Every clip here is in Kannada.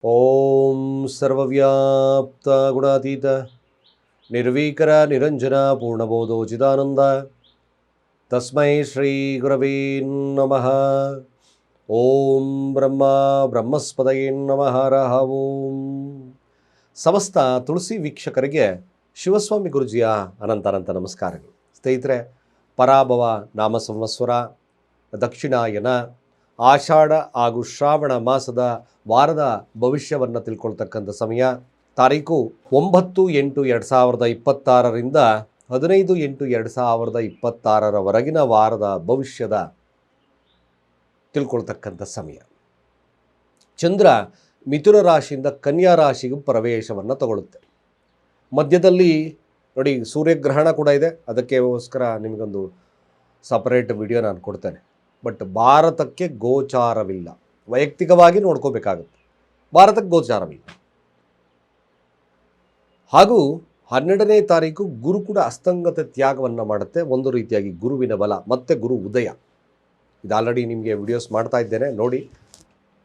ಓಂ ಸರ್ವವ್ಯಾಪ್ತ ಗುಣಾತೀತ ನಿರ್ವೀಕರ ನಿರಂಜನ ಪೂರ್ಣಬೋಧೋ ಚಿದಾನಂದ ತಸ್ಮೈ ಶ್ರೀ ಗುರವೇ ನಮಃ. ಓಂ ಬ್ರಹ್ಮಸ್ಪದಯೇ ನಮಃ. ಹರಃ ಓಂ. ಸಮಸ್ತ ತುಳಸಿ ವೀಕ್ಷಕರಿಗೆ ಶಿವಸ್ವಾಮಿ ಗುರುಜಿಯ ಅನಂತ ನಮಸ್ಕಾರಗಳು. ಸ್ನೇಹಿತರೆ, ಪರಾಭವ ನಾಮ ಸಂವತ್ಸರ, ದಕ್ಷಿಣಾಯನ, ಆಷಾಢ ಹಾಗೂ ಶ್ರಾವಣ ಮಾಸದ ವಾರದ ಭವಿಷ್ಯವನ್ನು ತಿಳ್ಕೊಳ್ತಕ್ಕಂಥ ಸಮಯ. ತಾರೀಕು 9/8/2026ರಿಂದ 15/8/2026 ವಾರದ ಭವಿಷ್ಯದ ತಿಳ್ಕೊಳ್ತಕ್ಕಂಥ ಸಮಯ. ಚಂದ್ರ ಮಿಥುನ ರಾಶಿಯಿಂದ ಕನ್ಯಾ ರಾಶಿಗೂ ಪ್ರವೇಶವನ್ನು ತಗೊಳ್ಳುತ್ತೆ. ಮಧ್ಯದಲ್ಲಿ ನೋಡಿ ಸೂರ್ಯಗ್ರಹಣ ಕೂಡ ಇದೆ. ಅದಕ್ಕೋಸ್ಕರ ನಿಮಗೊಂದು ಸಪರೇಟ್ ವಿಡಿಯೋ ನಾನು ಕೊಡ್ತೇನೆ. ಬಟ್ ಭಾರತಕ್ಕೆ ಗೋಚಾರವಿಲ್ಲ, ವೈಯಕ್ತಿಕವಾಗಿ ನೋಡ್ಕೋಬೇಕಾಗುತ್ತೆ. ಭಾರತಕ್ಕೆ ಗೋಚಾರವಿಲ್ಲ. ಹಾಗೂ 12ನೇ ತಾರೀಕು ಗುರು ಕೂಡ ಅಸ್ತಂಗತ ತ್ಯಾಗವನ್ನು ಮಾಡುತ್ತೆ. ಒಂದು ರೀತಿಯಾಗಿ ಗುರುವಿನ ಬಲ ಮತ್ತು ಗುರು ಉದಯ. ಇದು ಆಲ್ರೆಡಿ ನಿಮಗೆ ವಿಡಿಯೋಸ್ ಮಾಡ್ತಾ ಇದ್ದೇನೆ, ನೋಡಿ.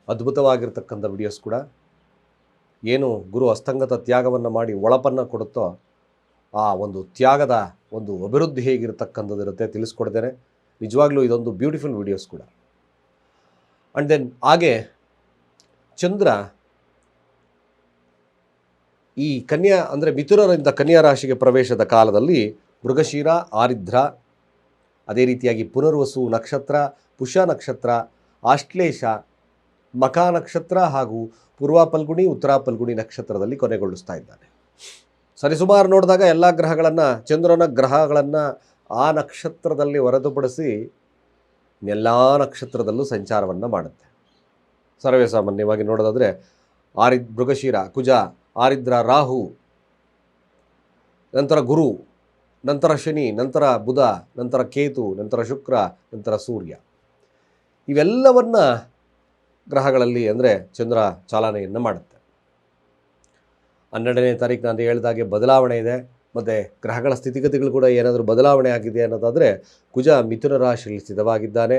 ಅದ್ಭುತವಾಗಿರ್ತಕ್ಕಂಥ ವಿಡಿಯೋಸ್ ಕೂಡ. ಏನು ಗುರು ಅಸ್ತಂಗತ ತ್ಯಾಗವನ್ನು ಮಾಡಿ ಒಳಪನ್ನು ಕೊಡುತ್ತೋ ಆ ಒಂದು ತ್ಯಾಗದ ಒಂದು ಅಭಿವೃದ್ಧಿ ಹೇಗಿರತಕ್ಕಂಥದ್ದಿರುತ್ತೆ ತಿಳಿಸ್ಕೊಡ್ತೇನೆ. ನಿಜವಾಗ್ಲೂ ಇದೊಂದು ಬ್ಯೂಟಿಫುಲ್ ವಿಡಿಯೋಸ್ ಕೂಡ. ಆ್ಯಂಡ್ ದೆನ್ ಹಾಗೆ ಚಂದ್ರ ಈ ಕನ್ಯಾ ಅಂದರೆ ಮಿಥುನರಿಂದ ಕನ್ಯಾ ರಾಶಿಗೆ ಪ್ರವೇಶದ ಕಾಲದಲ್ಲಿ ಮೃಗಶಿರ, ಆರಿದ್ರ, ಅದೇ ರೀತಿಯಾಗಿ ಪುನರ್ವಸು ನಕ್ಷತ್ರ, ಪುಷ ನಕ್ಷತ್ರ, ಆಶ್ಲೇಷ, ಮಖಾ ನಕ್ಷತ್ರ ಹಾಗೂ ಪೂರ್ವ ಫಲ್ಗುಣಿ, ಉತ್ತರ ಫಲ್ಗುಣಿ ನಕ್ಷತ್ರದಲ್ಲಿ ಕೊನೆಗೊಳಿಸ್ತಾ ಇದ್ದಾನೆ. ಸರಿಸುಮಾರು ನೋಡಿದಾಗ ಎಲ್ಲ ಗ್ರಹಗಳನ್ನು, ಚಂದ್ರನ ಗ್ರಹಗಳನ್ನು ಆ ನಕ್ಷತ್ರದಲ್ಲಿ ಹೊರತುಪಡಿಸಿ ಎಲ್ಲ ನಕ್ಷತ್ರದಲ್ಲೂ ಸಂಚಾರವನ್ನು ಮಾಡುತ್ತೆ. ಸರ್ವೇ ಸಾಮಾನ್ಯವಾಗಿ ನೋಡೋದಾದರೆ ಮೃಗಶಿರ ಕುಜ, ಆರಿದ್ರ ರಾಹು, ನಂತರ ಗುರು, ನಂತರ ಶನಿ, ನಂತರ ಬುಧ, ನಂತರ ಕೇತು, ನಂತರ ಶುಕ್ರ, ನಂತರ ಸೂರ್ಯ. ಇವೆಲ್ಲವನ್ನ ಗ್ರಹಗಳಲ್ಲಿ ಅಂದರೆ ಚಂದ್ರ ಚಾಲನೆಯನ್ನು ಮಾಡುತ್ತೆ. 12ನೇ ತಾರೀಕು ನಾನು ಹೇಳಿದಾಗೆ ಬದಲಾವಣೆ ಇದೆ. ಮತ್ತು ಗ್ರಹಗಳ ಸ್ಥಿತಿಗತಿಗಳು ಕೂಡ ಏನಾದರೂ ಬದಲಾವಣೆ ಆಗಿದೆ ಅನ್ನೋದಾದರೆ ಕುಜ ಮಿಥುನ ರಾಶಿಯಲ್ಲಿ ಸ್ಥಿತವಾಗಿದ್ದಾನೆ.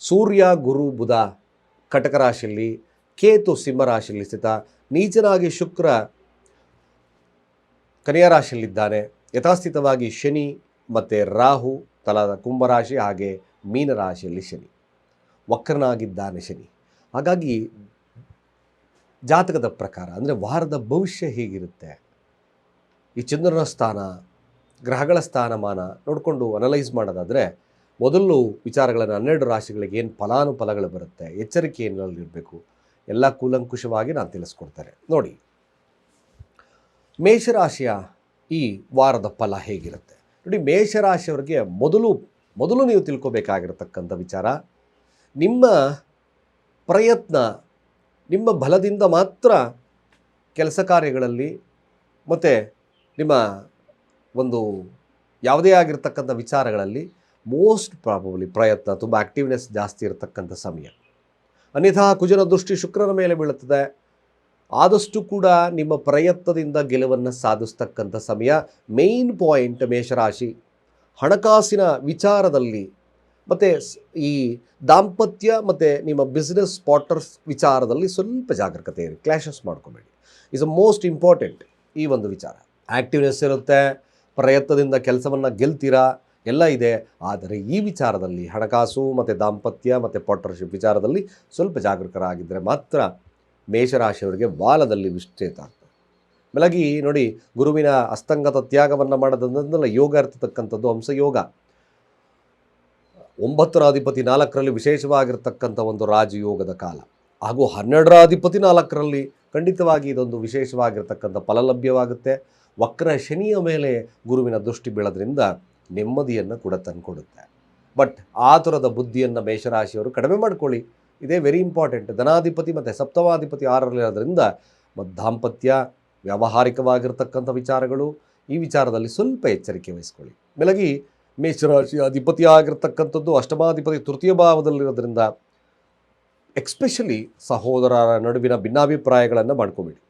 ಸೂರ್ಯ, ಗುರು, ಬುಧ ಕಟಕ ರಾಶಿಯಲ್ಲಿ, ಕೇತು ಸಿಂಹ ರಾಶಿಯಲ್ಲಿ ಸ್ಥಿತ. ನೀಚನಾಗಿ ಶುಕ್ರ ಕನ್ಯಾ ರಾಶಿಯಲ್ಲಿದ್ದಾನೆ. ಯಥಾಸ್ಥಿತವಾಗಿ ಶನಿ ಮತ್ತು ರಾಹು ತಲಾದ ಕುಂಭರಾಶಿ ಹಾಗೆ ಮೀನರಾಶಿಯಲ್ಲಿ ಶನಿ. ವಕ್ರನಾಗಿದ್ದಾನೆ ಶನಿ. ಹಾಗಾಗಿ ಜಾತಕದ ಪ್ರಕಾರ ಅಂದರೆ ವಾರದ ಭವಿಷ್ಯ ಹೇಗಿರುತ್ತೆ, ಈ ಚಂದ್ರನ ಸ್ಥಾನ, ಗ್ರಹಗಳ ಸ್ಥಾನಮಾನ ನೋಡಿಕೊಂಡು ಅನಲೈಸ್ ಮಾಡೋದಾದರೆ ಮೊದಲು ವಿಚಾರಗಳನ್ನು 12 ರಾಶಿಗಳಿಗೆ ಏನು ಫಲಾನುಫಲಗಳು ಬರುತ್ತೆ, ಎಚ್ಚರಿಕೆ ಏನಿರಬೇಕು, ಎಲ್ಲ ಕೂಲಂಕುಷವಾಗಿ ನಾನು ತಿಳಿಸ್ಕೊಡ್ತೇನೆ. ನೋಡಿ, ಮೇಷರಾಶಿಯ ಈ ವಾರದ ಫಲ ಹೇಗಿರುತ್ತೆ ನೋಡಿ. ಮೇಷರಾಶಿಯವರಿಗೆ ಮೊದಲು ನೀವು ತಿಳ್ಕೊಬೇಕಾಗಿರತಕ್ಕಂಥ ವಿಚಾರ, ನಿಮ್ಮ ಪ್ರಯತ್ನ, ನಿಮ್ಮ ಬಲದಿಂದ ಮಾತ್ರ ಕೆಲಸ ಕಾರ್ಯಗಳಲ್ಲಿ ಮತ್ತು ನಿಮ್ಮ ಒಂದು ಯಾವುದೇ ಆಗಿರ್ತಕ್ಕಂಥ ವಿಚಾರಗಳಲ್ಲಿ ಮೋಸ್ಟ್ ಪ್ರಾಬಬ್ಲಿ ಪ್ರಯತ್ನ, ತುಂಬ ಆ್ಯಕ್ಟಿವ್ನೆಸ್ ಜಾಸ್ತಿ ಇರತಕ್ಕಂಥ ಸಮಯ. ಅನ್ಯಥಾ ಕುಜನ ದೃಷ್ಟಿ ಶುಕ್ರನ ಮೇಲೆ ಬೀಳುತ್ತದೆ. ಆದಷ್ಟು ಕೂಡ ನಿಮ್ಮ ಪ್ರಯತ್ನದಿಂದ ಗೆಲುವನ್ನು ಸಾಧಿಸ್ತಕ್ಕಂಥ ಸಮಯ. ಮೇಯ್ನ್ ಪಾಯಿಂಟ್ ಮೇಷರಾಶಿ, ಹಣಕಾಸಿನ ವಿಚಾರದಲ್ಲಿ ಮತ್ತು ಈ ದಾಂಪತ್ಯ ಮತ್ತು ನಿಮ್ಮ ಬಿಸ್ನೆಸ್ ಪಾರ್ಟ್ನರ್ಸ್ ವಿಚಾರದಲ್ಲಿ ಸ್ವಲ್ಪ ಜಾಗರೂಕತೆ ಇರಿ. ಕ್ಲಾಶಸ್ ಮಾಡ್ಕೋಬೇಡಿ. ಇಸ್ ಅ ಮೋಸ್ಟ್ ಇಂಪಾರ್ಟೆಂಟ್ ಈ ಒಂದು ವಿಚಾರ. ಆ್ಯಕ್ಟಿವ್ನೆಸ್ ಇರುತ್ತೆ, ಪ್ರಯತ್ನದಿಂದ ಕೆಲಸವನ್ನು ಗೆಲ್ತೀರಾ, ಎಲ್ಲ ಇದೆ. ಆದರೆ ಈ ವಿಚಾರದಲ್ಲಿ ಹಣಕಾಸು ಮತ್ತು ದಾಂಪತ್ಯ ಮತ್ತು ಪಾರ್ಟ್ನರ್ಶಿಪ್ ವಿಚಾರದಲ್ಲಿ ಸ್ವಲ್ಪ ಜಾಗರೂಕರಾಗಿದ್ದರೆ ಮಾತ್ರ ಮೇಷರಾಶಿಯವರಿಗೆ ವಾಲದಲ್ಲಿ ವಿಸ್ತೃತ ಆಗ್ತದೆ. ಬೆಳಗಿ ನೋಡಿ, ಗುರುವಿನ ಅಸ್ತಂಗತ ತ್ಯಾಗವನ್ನು ಮಾಡೋದಂದ್ರೆ ಯೋಗ ಇರ್ತಕ್ಕಂಥದ್ದು ಹಂಸಯೋಗ. 9ರ ಅಧಿಪತಿ 4ರಲ್ಲಿ ವಿಶೇಷವಾಗಿರ್ತಕ್ಕಂಥ ಒಂದು ರಾಜಯೋಗದ ಕಾಲ, ಹಾಗೂ 12ರ ಅಧಿಪತಿ 4ರಲ್ಲಿ ಖಂಡಿತವಾಗಿ ಇದೊಂದು ವಿಶೇಷವಾಗಿರ್ತಕ್ಕಂಥ ಫಲ ಲಭ್ಯವಾಗುತ್ತೆ. ವಕ್ರ ಶನಿಯ ಮೇಲೆ ಗುರುವಿನ ದೃಷ್ಟಿ ಬೀಳೋದ್ರಿಂದ ನೆಮ್ಮದಿಯನ್ನು ಕೂಡ ತಂದುಕೊಡುತ್ತೆ. ಬಟ್ ಆತುರದ ಬುದ್ಧಿಯನ್ನು ಮೇಷರಾಶಿಯವರು ಕಡಿಮೆ ಮಾಡ್ಕೊಳ್ಳಿ. ಇದೇ ವೆರಿ ಇಂಪಾರ್ಟೆಂಟ್. ಧನಾಧಿಪತಿ ಮತ್ತು ಸಪ್ತಮಾಧಿಪತಿ 6ರಲ್ಲಿರೋದ್ರಿಂದ ಮತ್ತು ದಾಂಪತ್ಯ, ವ್ಯಾವಹಾರಿಕವಾಗಿರ್ತಕ್ಕಂಥ ವಿಚಾರಗಳು, ಈ ವಿಚಾರದಲ್ಲಿ ಸ್ವಲ್ಪ ಎಚ್ಚರಿಕೆ ವಹಿಸ್ಕೊಳ್ಳಿ. ಬೆಳಗಿ ಮೇಷರಾಶಿಯ ಅಧಿಪತಿ ಆಗಿರ್ತಕ್ಕಂಥದ್ದು ಅಷ್ಟಮಾಧಿಪತಿ ತೃತೀಯ ಭಾವದಲ್ಲಿರೋದ್ರಿಂದ ಎಕ್ಸ್ಪೆಷಲಿ ಸಹೋದರರ ನಡುವಿನ ಭಿನ್ನಾಭಿಪ್ರಾಯಗಳನ್ನು ಮಾಡ್ಕೋಬೇಡಿ.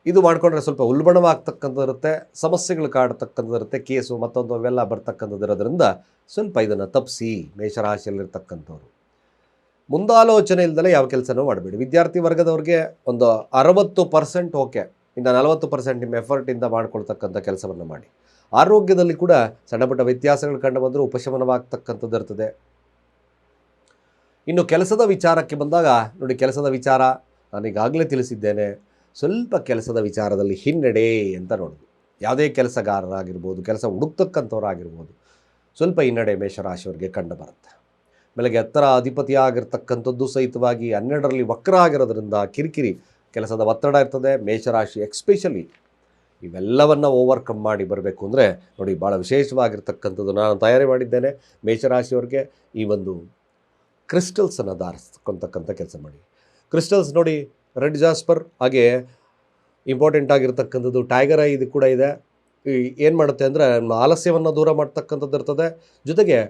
ಇದು ಮಾಡಿಕೊಂಡ್ರೆ ಸ್ವಲ್ಪ ಉಲ್ಬಣವಾಗ್ತಕ್ಕಂಥದ್ದಿರುತ್ತೆ, ಸಮಸ್ಯೆಗಳು ಕಾಡ್ತಕ್ಕಂಥದ್ದಿರುತ್ತೆ, ಕೇಸು ಮತ್ತೊಂದು ಅವೆಲ್ಲ ಬರ್ತಕ್ಕಂಥದ್ದಿರೋದ್ರಿಂದ ಸ್ವಲ್ಪ ಇದನ್ನು ತಪ್ಪಿಸಿ ಮೇಷರಾಶಿಯಲ್ಲಿರ್ತಕ್ಕಂಥವ್ರು. ಮುಂದಾಲೋಚನೆ ಇಲ್ದಲೇ ಯಾವ ಕೆಲಸನೂ ಮಾಡಬೇಡಿ. ವಿದ್ಯಾರ್ಥಿ ವರ್ಗದವ್ರಿಗೆ ಒಂದು 60% ಓಕೆ, ಇನ್ನು 40% ನಿಮ್ಮ ಎಫರ್ಟಿಂದ ಮಾಡ್ಕೊಳ್ತಕ್ಕಂಥ ಕೆಲಸವನ್ನು ಮಾಡಿ. ಆರೋಗ್ಯದಲ್ಲಿ ಕೂಡ ಸಣ್ಣ ಪುಟ್ಟ ವ್ಯತ್ಯಾಸಗಳು ಕಂಡು ಬಂದರೂ ಉಪಶಮನವಾಗ್ತಕ್ಕಂಥದ್ದು ಇರ್ತದೆ. ಇನ್ನು ಕೆಲಸದ ವಿಚಾರಕ್ಕೆ ಬಂದಾಗ ನೋಡಿ, ಕೆಲಸದ ವಿಚಾರ ನಾನೀಗಾಗಲೇ ತಿಳಿಸಿದ್ದೇನೆ. ಸ್ವಲ್ಪ ಕೆಲಸದ ವಿಚಾರದಲ್ಲಿ ಹಿನ್ನಡೆ ಅಂತ ನೋಡೋದು. ಯಾವುದೇ ಕೆಲಸಗಾರರಾಗಿರ್ಬೋದು, ಕೆಲಸ ಹುಡುಕ್ತಕ್ಕಂಥವ್ರಾಗಿರ್ಬೋದು, ಸ್ವಲ್ಪ ಹಿನ್ನಡೆ ಮೇಷರಾಶಿಯವರಿಗೆ ಕಂಡು ಬರುತ್ತೆ. ಬೆಳಗ್ಗೆ 10ರ ಅಧಿಪತಿಯಾಗಿರ್ತಕ್ಕಂಥದ್ದು ಸಹಿತವಾಗಿ 12ರಲ್ಲಿ ವಕ್ರ ಆಗಿರೋದ್ರಿಂದ ಕಿರಿಕಿರಿ, ಕೆಲಸದ ಒತ್ತಡ ಇರ್ತದೆ. ಮೇಷರಾಶಿ ಎಕ್ಸ್ಪೆಷಲಿ ಇವೆಲ್ಲವನ್ನು ಓವರ್ಕಮ್ ಮಾಡಿ ಬರಬೇಕು ಅಂದರೆ ನೋಡಿ, ಭಾಳ ವಿಶೇಷವಾಗಿರ್ತಕ್ಕಂಥದ್ದು ನಾನು ತಯಾರಿ ಮಾಡಿದ್ದೇನೆ. ಮೇಷರಾಶಿಯವರಿಗೆ ಈ ಒಂದು ಕ್ರಿಸ್ಟಲ್ಸನ್ನು ಧಾರಿಸ್ಕೊಳ್ತಕ್ಕಂಥ ಕೆಲಸ ಮಾಡಿ. ಕ್ರಿಸ್ಟಲ್ಸ್ ನೋಡಿ, ರೆಡ್ ಜಾಸ್ಪರ್, ಹಾಗೆ ಇಂಪಾರ್ಟೆಂಟ್ ಆಗಿರ್ತಕ್ಕಂಥದ್ದು ಟೈಗರ್ ಐ ಇದು ಕೂಡ ಇದೆ. ಏನು ಮಾಡುತ್ತೆ ಅಂದರೆ ಆಲಸ್ಯವನ್ನು ದೂರ ಮಾಡ್ತಕ್ಕಂಥದ್ದು ಇರ್ತದೆ. ಜೊತೆಗೆ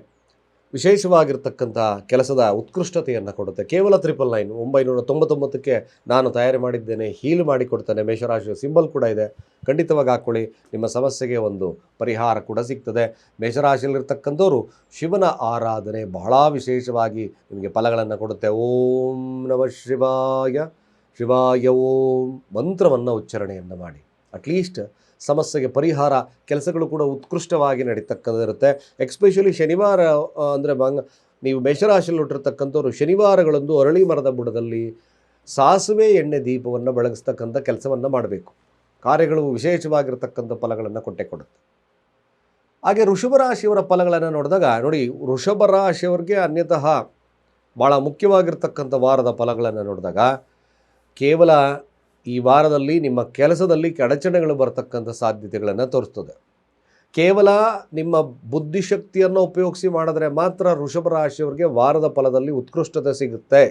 ವಿಶೇಷವಾಗಿರ್ತಕ್ಕಂಥ ಕೆಲಸದ ಉತ್ಕೃಷ್ಟತೆಯನ್ನು ಕೊಡುತ್ತೆ. ಕೇವಲ 999ಕ್ಕೆ ನಾನು ತಯಾರಿ ಮಾಡಿದ್ದೇನೆ, ಹೀಲ್ ಮಾಡಿಕೊಡ್ತೇನೆ. ಮೇಷರಾಶಿಯ ಸಿಂಬಲ್ ಕೂಡ ಇದೆ, ಖಂಡಿತವಾಗಿ ಹಾಕ್ಕೊಳ್ಳಿ. ನಿಮ್ಮ ಸಮಸ್ಯೆಗೆ ಒಂದು ಪರಿಹಾರ ಕೂಡ ಸಿಗ್ತದೆ. ಮೇಷರಾಶಿಯಲ್ಲಿರ್ತಕ್ಕಂಥವ್ರು ಶಿವನ ಆರಾಧನೆ ಬಹಳ ವಿಶೇಷವಾಗಿ ನಿಮಗೆ ಫಲಗಳನ್ನು ಕೊಡುತ್ತೆ. ಓಂ ನಮಃ ಶಿವಾಯ, ಶಿವಾಯ ಓಂ ಮಂತ್ರವನ್ನು ಉಚ್ಚಾರಣೆಯನ್ನು ಮಾಡಿ. ಅಟ್ಲೀಸ್ಟ್ ಸಮಸ್ಯೆಗೆ ಪರಿಹಾರ, ಕೆಲಸಗಳು ಕೂಡ ಉತ್ಕೃಷ್ಟವಾಗಿ ನಡೀತಕ್ಕಂಥದ್ದಿರುತ್ತೆ. ಎಕ್ಸ್ಪೆಷಲಿ ಶನಿವಾರ ಅಂದರೆ ನೀವು ಮೇಷರಾಶಿಯಲ್ಲಿ ಹುಟ್ಟಿರ್ತಕ್ಕಂಥವ್ರು ಶನಿವಾರಗಳಂದು ಅರಳಿ ಮರದ ಬುಡದಲ್ಲಿ ಸಾಸಿವೆ ಎಣ್ಣೆ ದೀಪವನ್ನು ಬೆಳಗಿಸ್ತಕ್ಕಂಥ ಕೆಲಸವನ್ನು ಮಾಡಬೇಕು. ಕಾರ್ಯಗಳು ವಿಶೇಷವಾಗಿರ್ತಕ್ಕಂಥ ಫಲಗಳನ್ನು ಕೊಡುತ್ತೆ. ಹಾಗೆ ವೃಷಭ ರಾಶಿಯವರ ಫಲಗಳನ್ನು ನೋಡಿದಾಗ ನೋಡಿ, ವೃಷಭ ರಾಶಿಯವರಿಗೆ ಅನ್ಯತಃ ಭಾಳ ಮುಖ್ಯವಾಗಿರ್ತಕ್ಕಂಥ ವಾರದ ಫಲಗಳನ್ನು ನೋಡಿದಾಗ ಕೇವಲ ಈ ವಾರದಲ್ಲಿ ನಿಮ್ಮ ಕೆಲಸದಲ್ಲಿ ಅಡಚಣೆಗಳು ಬರ್ತಕ್ಕಂಥ ಸಾಧ್ಯತೆಗಳನ್ನು ತೋರಿಸ್ತದೆ. ಕೇವಲ ನಿಮ್ಮ ಬುದ್ಧಿಶಕ್ತಿಯನ್ನು ಉಪಯೋಗಿಸಿ ಮಾಡಿದ್ರೆ ಮಾತ್ರ ವೃಷಭ ರಾಶಿಯವರಿಗೆ ವಾರದ ಫಲದಲ್ಲಿ ಉತ್ಕೃಷ್ಟತೆ ಸಿಗುತ್ತೆ.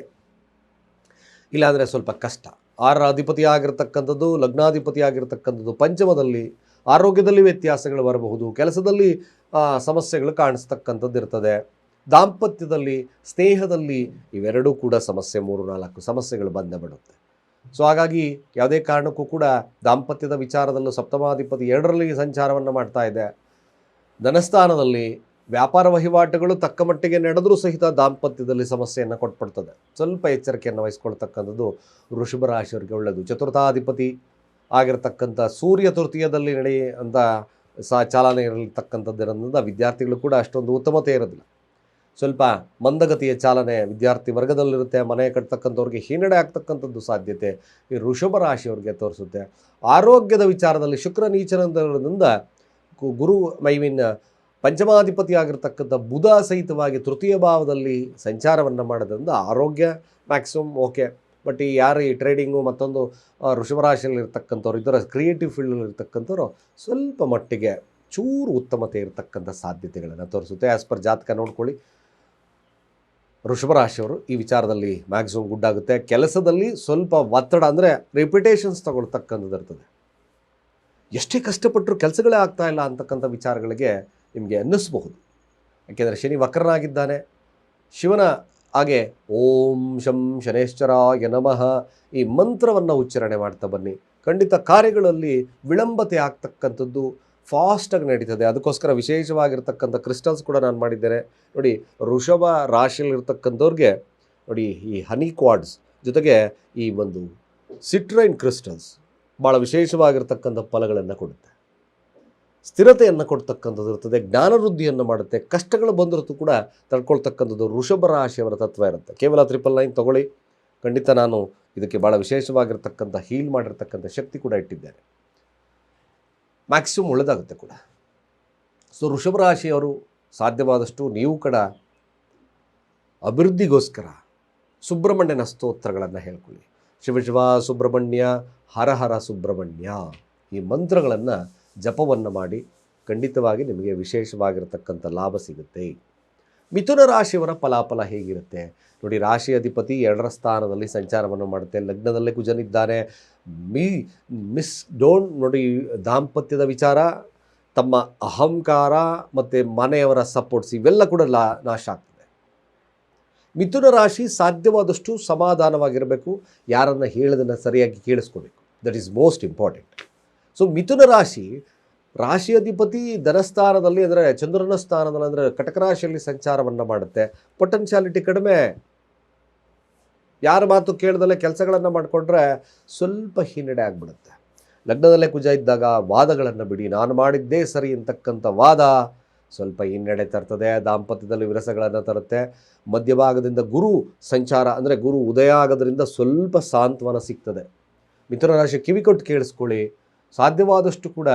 ಇಲ್ಲಾಂದರೆ ಸ್ವಲ್ಪ ಕಷ್ಟ. 6ರ ಅಧಿಪತಿ ಆಗಿರ್ತಕ್ಕಂಥದ್ದು, ಲಗ್ನಾಧಿಪತಿ ಆಗಿರ್ತಕ್ಕಂಥದ್ದು ಪಂಚಮದಲ್ಲಿ, ಆರೋಗ್ಯದಲ್ಲಿ ವ್ಯತ್ಯಾಸಗಳು ಬರಬಹುದು. ಕೆಲಸದಲ್ಲಿ ಸಮಸ್ಯೆಗಳು ಕಾಣಿಸ್ತಕ್ಕಂಥದ್ದು ಇರ್ತದೆ. ದಾಂಪತ್ಯದಲ್ಲಿ, ಸ್ನೇಹದಲ್ಲಿ ಇವೆರಡೂ ಕೂಡ ಸಮಸ್ಯೆ, 3-4 ಸಮಸ್ಯೆಗಳು ಬಂದೇ ಬಿಡುತ್ತೆ. ಸೊ ಹಾಗಾಗಿ ಯಾವುದೇ ಕಾರಣಕ್ಕೂ ಕೂಡ ದಾಂಪತ್ಯದ ವಿಚಾರದಲ್ಲೂ ಸಪ್ತಮಾಧಿಪತಿ 2ರಲ್ಲಿ ಸಂಚಾರವನ್ನು ಮಾಡ್ತಾ ಇದೆ. ಧನಸ್ಥಾನದಲ್ಲಿ ವ್ಯಾಪಾರ ವಹಿವಾಟುಗಳು ತಕ್ಕ ಮಟ್ಟಿಗೆ ನಡೆದರೂ ಸಹಿತ ದಾಂಪತ್ಯದಲ್ಲಿ ಸಮಸ್ಯೆಯನ್ನು ಕೊಟ್ಬಿಡ್ತದೆ. ಸ್ವಲ್ಪ ಎಚ್ಚರಿಕೆಯನ್ನು ವಹಿಸ್ಕೊಳ್ತಕ್ಕಂಥದ್ದು ವೃಷಭ ರಾಶಿಯವರಿಗೆ ಒಳ್ಳೆಯದು. ಚತುರ್ಥಾಧಿಪತಿ ಆಗಿರ್ತಕ್ಕಂಥ ಸೂರ್ಯ ತೃತೀಯದಲ್ಲಿ ನಡೆಯುವಂಥ ಚಾಲನೆ ಇರತಕ್ಕಂಥದ್ದಿರೋದ್ರಿಂದ ವಿದ್ಯಾರ್ಥಿಗಳು ಕೂಡ ಅಷ್ಟೊಂದು ಉತ್ತಮತೆ ಇರೋದಿಲ್ಲ. ಸ್ವಲ್ಪ ಮಂದಗತಿಯ ಚಾಲನೆ ವಿದ್ಯಾರ್ಥಿ ವರ್ಗದಲ್ಲಿರುತ್ತೆ. ಮನೆ ಕಟ್ತಕ್ಕಂಥವ್ರಿಗೆ ಹಿನ್ನಡೆ ಆಗ್ತಕ್ಕಂಥದ್ದು ಸಾಧ್ಯತೆ ಈ ವೃಷಭ ರಾಶಿಯವರಿಗೆ ತೋರಿಸುತ್ತೆ. ಆರೋಗ್ಯದ ವಿಚಾರದಲ್ಲಿ ಶುಕ್ರ ನೀಚನದಿಂದ ಗುರು ಪಂಚಮಾಧಿಪತಿ ಆಗಿರ್ತಕ್ಕಂಥ ಬುಧ ಸಹಿತವಾಗಿ ತೃತೀಯ ಭಾವದಲ್ಲಿ ಸಂಚಾರವನ್ನು ಮಾಡೋದ್ರಿಂದ ಆರೋಗ್ಯ ಮ್ಯಾಕ್ಸಿಮಮ್ ಓಕೆ. ಬಟ್ ಯಾರು ಈ ಟ್ರೇಡಿಂಗು ಮತ್ತೊಂದು ವೃಷಭ ರಾಶಿಯಲ್ಲಿ ಇರ್ತಕ್ಕಂಥವ್ರು, ಇದರ ಕ್ರಿಯೇಟಿವ್ ಫೀಲ್ಡಲ್ಲಿ ಇರ್ತಕ್ಕಂಥವ್ರು ಸ್ವಲ್ಪ ಮಟ್ಟಿಗೆ ಚೂರು ಉತ್ತಮತೆ ಇರತಕ್ಕಂಥ ಸಾಧ್ಯತೆಗಳನ್ನು ತೋರಿಸುತ್ತೆ. ಆ್ಯಸ್ ಪರ್ ಜಾತಕ ನೋಡ್ಕೊಳ್ಳಿ. ವೃಷಭ ರಾಶಿಯವರು ಈ ವಿಚಾರದಲ್ಲಿ ಮ್ಯಾಕ್ಸಿಮಮ್ ಗುಡ್ ಆಗುತ್ತೆ. ಕೆಲಸದಲ್ಲಿ ಸ್ವಲ್ಪ ಒತ್ತಡ ಅಂದರೆ ರಿಪಿಟೇಷನ್ಸ್ ತಗೊಳ್ತಕ್ಕಂಥದ್ದು ಇರ್ತದೆ. ಎಷ್ಟೇ ಕಷ್ಟಪಟ್ಟರು ಕೆಲಸಗಳೇ ಆಗ್ತಾ ಇಲ್ಲ ಅಂತಕ್ಕಂಥ ವಿಚಾರಗಳಿಗೆ ನಿಮಗೆ ಅನ್ನಿಸ್ಬಹುದು. ಯಾಕೆಂದರೆ ಶನಿ ವಕ್ರನಾಗಿದ್ದಾನೆ. ಶಿವನ ಹಾಗೆ ಓಂ ಶಂ ಶನೇಶ್ವರಾಯ ನಮಃ ಈ ಮಂತ್ರವನ್ನು ಉಚ್ಚಾರಣೆ ಮಾಡ್ತಾ ಬನ್ನಿ. ಖಂಡಿತ ಕಾರ್ಯಗಳಲ್ಲಿ ವಿಳಂಬತೆ ಆಗ್ತಕ್ಕಂಥದ್ದು ಫಾಸ್ಟಾಗಿ ನಡೀತದೆ. ಅದಕ್ಕೋಸ್ಕರ ವಿಶೇಷವಾಗಿರ್ತಕ್ಕಂಥ ಕ್ರಿಸ್ಟಲ್ಸ್ ಕೂಡ ನಾನು ಮಾಡಿದ್ದೇನೆ ನೋಡಿ. ವೃಷಭ ರಾಶಿಯಲ್ಲಿರ್ತಕ್ಕಂಥವ್ರಿಗೆ ನೋಡಿ, ಈ ಹನಿ ಕ್ವಾಡ್ಸ್ ಜೊತೆಗೆ ಈ ಒಂದು ಸಿಟ್ರೈನ್ ಕ್ರಿಸ್ಟಲ್ಸ್ ಭಾಳ ವಿಶೇಷವಾಗಿರ್ತಕ್ಕಂಥ ಫಲಗಳನ್ನು ಕೊಡುತ್ತೆ. ಸ್ಥಿರತೆಯನ್ನು ಕೊಡ್ತಕ್ಕಂಥದ್ದು ಇರ್ತದೆ. ಜ್ಞಾನವೃದ್ಧಿಯನ್ನು ಮಾಡುತ್ತೆ. ಕಷ್ಟಗಳು ಬಂದಿರತ್ತು ಕೂಡ ತಡ್ಕೊಳ್ತಕ್ಕಂಥದ್ದು ವೃಷಭ ರಾಶಿಯವರ ತತ್ವ ಇರುತ್ತೆ. ಕೇವಲ 999 ತೊಗೊಳ್ಳಿ. ಖಂಡಿತ ನಾನು ಇದಕ್ಕೆ ಭಾಳ ವಿಶೇಷವಾಗಿರ್ತಕ್ಕಂಥ ಹೀಲ್ ಮಾಡಿರ್ತಕ್ಕಂಥ ಶಕ್ತಿ ಕೂಡ ಇಟ್ಟಿದ್ದೇನೆ. ಮ್ಯಾಕ್ಸಿಮಮ್ ಒಳ್ಳೆಯದಾಗುತ್ತೆ ಕೂಡ. ಸೊ ವೃಷಭ ರಾಶಿಯವರು ಸಾಧ್ಯವಾದಷ್ಟು ನೀವು ಕೂಡ ಅಭಿವೃದ್ಧಿಗೋಸ್ಕರ ಸುಬ್ರಹ್ಮಣ್ಯನ ಸ್ತೋತ್ರಗಳನ್ನು ಹೇಳ್ಕೊಳ್ಳಿ. ಶಿವ ಸುಬ್ರಹ್ಮಣ್ಯ, ಹರ ಹರ ಸುಬ್ರಹ್ಮಣ್ಯ ಈ ಮಂತ್ರಗಳನ್ನು ಜಪವನ್ನು ಮಾಡಿ ಖಂಡಿತವಾಗಿ ನಿಮಗೆ ವಿಶೇಷವಾಗಿರತಕ್ಕಂಥ ಲಾಭ ಸಿಗುತ್ತೆ. ಮಿಥುನ ರಾಶಿಯವರ ಫಲಾಫಲ ಹೇಗಿರುತ್ತೆ ನೋಡಿ. ರಾಶಿ ಅಧಿಪತಿ 2ರ ಸ್ಥಾನದಲ್ಲಿ ಸಂಚಾರವನ್ನು ಮಾಡುತ್ತೆ. ಲಗ್ನದಲ್ಲೇ ಕುಜನಿದ್ದಾನೆ. ಡೋಂಟ್ ನೋಡಿ, ದಾಂಪತ್ಯದ ವಿಚಾರ, ತಮ್ಮ ಅಹಂಕಾರ ಮತ್ತು ಮನೆಯವರ ಸಪೋರ್ಟ್ಸ್ ಇವೆಲ್ಲ ಕೂಡ ನಾಶ ಆಗ್ತದೆ. ಮಿಥುನ ರಾಶಿ ಸಾಧ್ಯವಾದಷ್ಟು ಸಮಾಧಾನವಾಗಿರಬೇಕು. ಯಾರನ್ನು ಹೇಳೋದನ್ನು ಸರಿಯಾಗಿ ಕೇಳಿಸ್ಕೋಬೇಕು. That is most important. So ಮಿಥುನ ರಾಶಿ ಅಧಿಪತಿ ಧನಸ್ಥಾನದಲ್ಲಿ ಅಂದರೆ ಚಂದ್ರನ ಸ್ಥಾನದಲ್ಲಿ ಅಂದರೆ ಕಟಕ ರಾಶಿಯಲ್ಲಿ ಸಂಚಾರವನ್ನು ಮಾಡುತ್ತೆ. ಪೊಟೆನ್ಷಿಯಾಲಿಟಿ ಕಡಿಮೆ. ಯಾರ ಮಾತು ಕೇಳ್ದಲ್ಲೇ ಕೆಲಸಗಳನ್ನು ಮಾಡಿಕೊಂಡ್ರೆ ಸ್ವಲ್ಪ ಹಿನ್ನಡೆ ಆಗಿಬಿಡುತ್ತೆ. ಲಗ್ನದಲ್ಲೇ ಕುಜ ಇದ್ದಾಗ ವಾದಗಳನ್ನು ಬಿಡಿ. ನಾನು ಮಾಡಿದ್ದೇ ಸರಿ ಅಂತಕ್ಕಂಥ ವಾದ ಸ್ವಲ್ಪ ಹಿನ್ನಡೆ ತರ್ತದೆ, ದಾಂಪತ್ಯದಲ್ಲಿ ವಿರಸಗಳನ್ನು ತರುತ್ತೆ. ಮಧ್ಯಭಾಗದಿಂದ ಗುರು ಸಂಚಾರ ಅಂದರೆ ಗುರು ಉದಯ ಆಗೋದ್ರಿಂದ ಸ್ವಲ್ಪ ಸಾಂತ್ವನ ಸಿಗ್ತದೆ. ಮಿಥುನ ರಾಶಿ ಕಿವಿ ಕೊಟ್ಟು ಕೇಳಿಸ್ಕೊಳ್ಳಿ. ಸಾಧ್ಯವಾದಷ್ಟು ಕೂಡ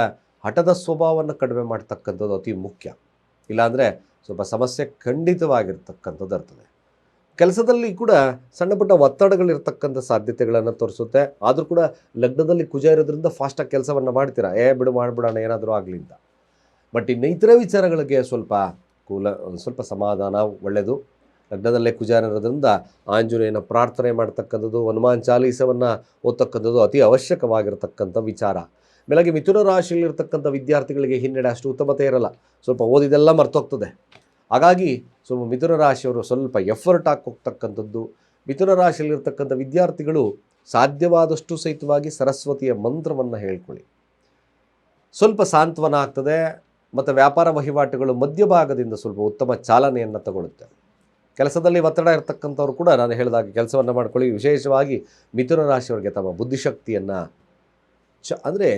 ಹಠದ ಸ್ವಭಾವವನ್ನು ಕಡಿಮೆ ಮಾಡ್ತಕ್ಕಂಥದ್ದು ಅತಿ ಮುಖ್ಯ. ಇಲ್ಲಾಂದರೆ ಸ್ವಲ್ಪ ಸಮಸ್ಯೆ ಖಂಡಿತವಾಗಿರ್ತಕ್ಕಂಥದ್ದು ಇರ್ತದೆ. ಕೆಲಸದಲ್ಲಿ ಕೂಡ ಸಣ್ಣ ಪುಟ್ಟ ಒತ್ತಡಗಳಿರ್ತಕ್ಕಂಥ ಸಾಧ್ಯತೆಗಳನ್ನು ತೋರಿಸುತ್ತೆ. ಆದರೂ ಕೂಡ ಲಗ್ನದಲ್ಲಿ ಕುಜ ಇರೋದ್ರಿಂದ ಫಾಸ್ಟಾಗಿ ಕೆಲಸವನ್ನು ಮಾಡ್ತೀರಾ, ಬಿಡು ಮಾಡಿಬಿಡೋಣ ಏನಾದರೂ ಆಗಲಿ ಅಂತ. ಬಟ್ ಇನ್ನು ಇತರೆ ವಿಚಾರಗಳಿಗೆ ಸ್ವಲ್ಪ ಸಮಾಧಾನ ಒಳ್ಳೆಯದು. ಲಗ್ನದಲ್ಲೇ ಕುಜ ಇರೋದ್ರಿಂದ ಆಂಜನೇಯನ ಪ್ರಾರ್ಥನೆ ಮಾಡ್ತಕ್ಕಂಥದ್ದು, ಹನುಮಾನ್ ಚಾಲೀಸವನ್ನು ಓದ್ತಕ್ಕಂಥದ್ದು ಅತಿ ಅವಶ್ಯಕವಾಗಿರ್ತಕ್ಕಂಥ ವಿಚಾರ. ಬೆಳಗ್ಗೆ ಮಿಥುನ ರಾಶಿಯಲ್ಲಿರ್ತಕ್ಕಂಥ ವಿದ್ಯಾರ್ಥಿಗಳಿಗೆ ಹಿನ್ನಡೆ ಅಷ್ಟು ಉತ್ತಮತೆ ಇರಲ್ಲ, ಸ್ವಲ್ಪ ಓದಿದೆಲ್ಲ ಮರ್ತೋಗ್ತದೆ. ಹಾಗಾಗಿ ಸ್ವಲ್ಪ ಮಿಥುನ ರಾಶಿಯವರು ಸ್ವಲ್ಪ ಎಫರ್ಟ್ ಹಾಕಿ ಹೋಗ್ತಕ್ಕಂಥದ್ದು. ಮಿಥುನ ರಾಶಿಯಲ್ಲಿರ್ತಕ್ಕಂಥ ವಿದ್ಯಾರ್ಥಿಗಳು ಸಾಧ್ಯವಾದಷ್ಟು ಸಹಿತವಾಗಿ ಸರಸ್ವತಿಯ ಮಂತ್ರವನ್ನು ಹೇಳ್ಕೊಳ್ಳಿ, ಸ್ವಲ್ಪ ಸಾಂತ್ವನ ಆಗ್ತದೆ. ಮತ್ತು ವ್ಯಾಪಾರ ವಹಿವಾಟುಗಳು ಮಧ್ಯಭಾಗದಿಂದ ಸ್ವಲ್ಪ ಉತ್ತಮ ಚಾಲನೆಯನ್ನು ತಗೊಳ್ಳುತ್ತೆ. ಕೆಲಸದಲ್ಲಿ ಒತ್ತಡ ಇರತಕ್ಕಂಥವ್ರು ಕೂಡ ನಾನು ಹೇಳಿದಾಗ ಕೆಲಸವನ್ನು ಮಾಡ್ಕೊಳ್ಳಿ. ವಿಶೇಷವಾಗಿ ಮಿಥುನ ರಾಶಿಯವರಿಗೆ ತಮ್ಮ ಬುದ್ಧಿಶಕ್ತಿಯನ್ನು ಅಂದರೆ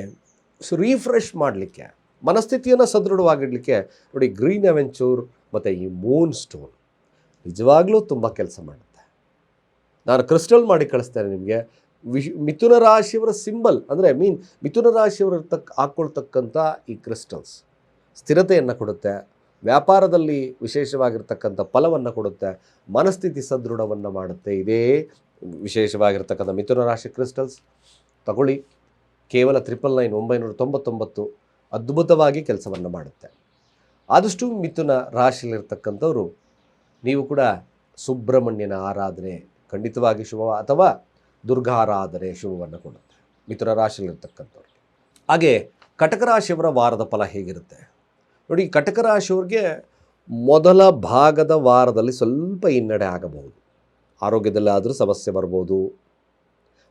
ರೀಫ್ರೆಶ್ ಮಾಡಲಿಕ್ಕೆ, ಮನಸ್ಥಿತಿಯನ್ನು ಸದೃಢವಾಗಿಡಲಿಕ್ಕೆ ನೋಡಿ, ಗ್ರೀನ್ ಅವೆಂಚೂರ್ ಮತ್ತು ಈ ಮೂನ್ ಸ್ಟೋನ್ ನಿಜವಾಗ್ಲೂ ತುಂಬ ಕೆಲಸ ಮಾಡುತ್ತೆ. ನಾನು ಕ್ರಿಸ್ಟಲ್ ಮಾಡಿ ಕಳಿಸ್ತೇನೆ ನಿಮಗೆ. ಮಿಥುನ ರಾಶಿಯವರ ಸಿಂಬಲ್ ಅಂದರೆ ಮಿಥುನ ರಾಶಿಯವರು ಹಾಕ್ಕೊಳ್ತಕ್ಕಂಥ ಈ ಕ್ರಿಸ್ಟಲ್ಸ್ ಸ್ಥಿರತೆಯನ್ನು ಕೊಡುತ್ತೆ, ವ್ಯಾಪಾರದಲ್ಲಿ ವಿಶೇಷವಾಗಿರ್ತಕ್ಕಂಥ ಫಲವನ್ನು ಕೊಡುತ್ತೆ, ಮನಸ್ಥಿತಿ ಸದೃಢವನ್ನು ಮಾಡುತ್ತೆ. ಇದೇ ವಿಶೇಷವಾಗಿರ್ತಕ್ಕಂಥ ಮಿಥುನ ರಾಶಿ ಕ್ರಿಸ್ಟಲ್ಸ್ ತಗೊಳ್ಳಿ. ಕೇವಲ 999 ಅದ್ಭುತವಾಗಿ ಕೆಲಸವನ್ನು ಮಾಡುತ್ತೆ. ಆದಷ್ಟು ಮಿಥುನ ರಾಶಿಯಲ್ಲಿರ್ತಕ್ಕಂಥವ್ರು ನೀವು ಕೂಡ ಸುಬ್ರಹ್ಮಣ್ಯನ ಆರಾಧನೆ ಖಂಡಿತವಾಗಿ ಶುಭ, ಅಥವಾ ದುರ್ಗಾ ಆರಾಧನೆ ಶುಭವನ್ನು ಕೊಡುತ್ತೆ ಮಿಥುನ ರಾಶಿಯಲ್ಲಿರ್ತಕ್ಕಂಥವ್ರಿಗೆ. ಹಾಗೆ ಕಟಕ ರಾಶಿಯವರ ವಾರದ ಫಲ ಹೇಗಿರುತ್ತೆ ನೋಡಿ. ಕಟಕ ರಾಶಿಯವ್ರಿಗೆ ಮೊದಲ ಭಾಗದ ವಾರದಲ್ಲಿ ಸ್ವಲ್ಪ ಹಿನ್ನಡೆ ಆಗಬಹುದು. ಆರೋಗ್ಯದಲ್ಲಾದರೂ ಸಮಸ್ಯೆ ಬರ್ಬೋದು,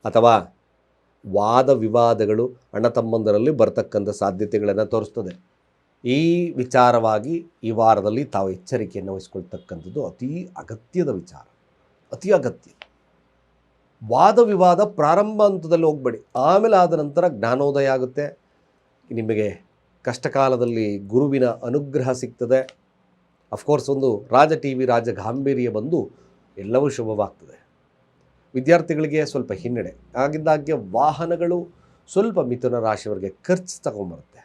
ಅಥವಾ ವಾದ ವಿವಾದಗಳು ಅಣ್ಣ ತಮ್ಮಂದರಲ್ಲಿ ಬರ್ತಕ್ಕಂಥ ಸಾಧ್ಯತೆಗಳನ್ನು ತೋರಿಸ್ತದೆ. ಈ ವಿಚಾರವಾಗಿ ಈ ವಾರದಲ್ಲಿ ತಾವು ಎಚ್ಚರಿಕೆಯನ್ನು ವಹಿಸ್ಕೊಳ್ತಕ್ಕಂಥದ್ದು ಅತಿ ಅಗತ್ಯದ ವಿಚಾರ, ಅತಿ ಅಗತ್ಯ. ವಾದ ವಿವಾದ ಪ್ರಾರಂಭ ಹಂತದಲ್ಲಿ ಹೋಗಬೇಡಿ, ಆಮೇಲೆ ಆದ ನಂತರ ಜ್ಞಾನೋದಯ ಆಗುತ್ತೆ. ನಿಮಗೆ ಕಷ್ಟಕಾಲದಲ್ಲಿ ಗುರುವಿನ ಅನುಗ್ರಹ ಸಿಗ್ತದೆ. ಅಫ್ಕೋರ್ಸ್ ಒಂದು ರಾಜ ರಾಜ ಗಾಂಭೀರ್ಯ ಬಂದು ಎಲ್ಲವೂ ಶುಭವಾಗ್ತದೆ. ವಿದ್ಯಾರ್ಥಿಗಳಿಗೆ ಸ್ವಲ್ಪ ಹಿನ್ನಡೆ ಆಗಿದ್ದಾಗೆ ವಾಹನಗಳು ಸ್ವಲ್ಪ ಮಿಥುನ ರಾಶಿಯವರಿಗೆ ಖರ್ಚು ತಗೊಂಬರುತ್ತೆ.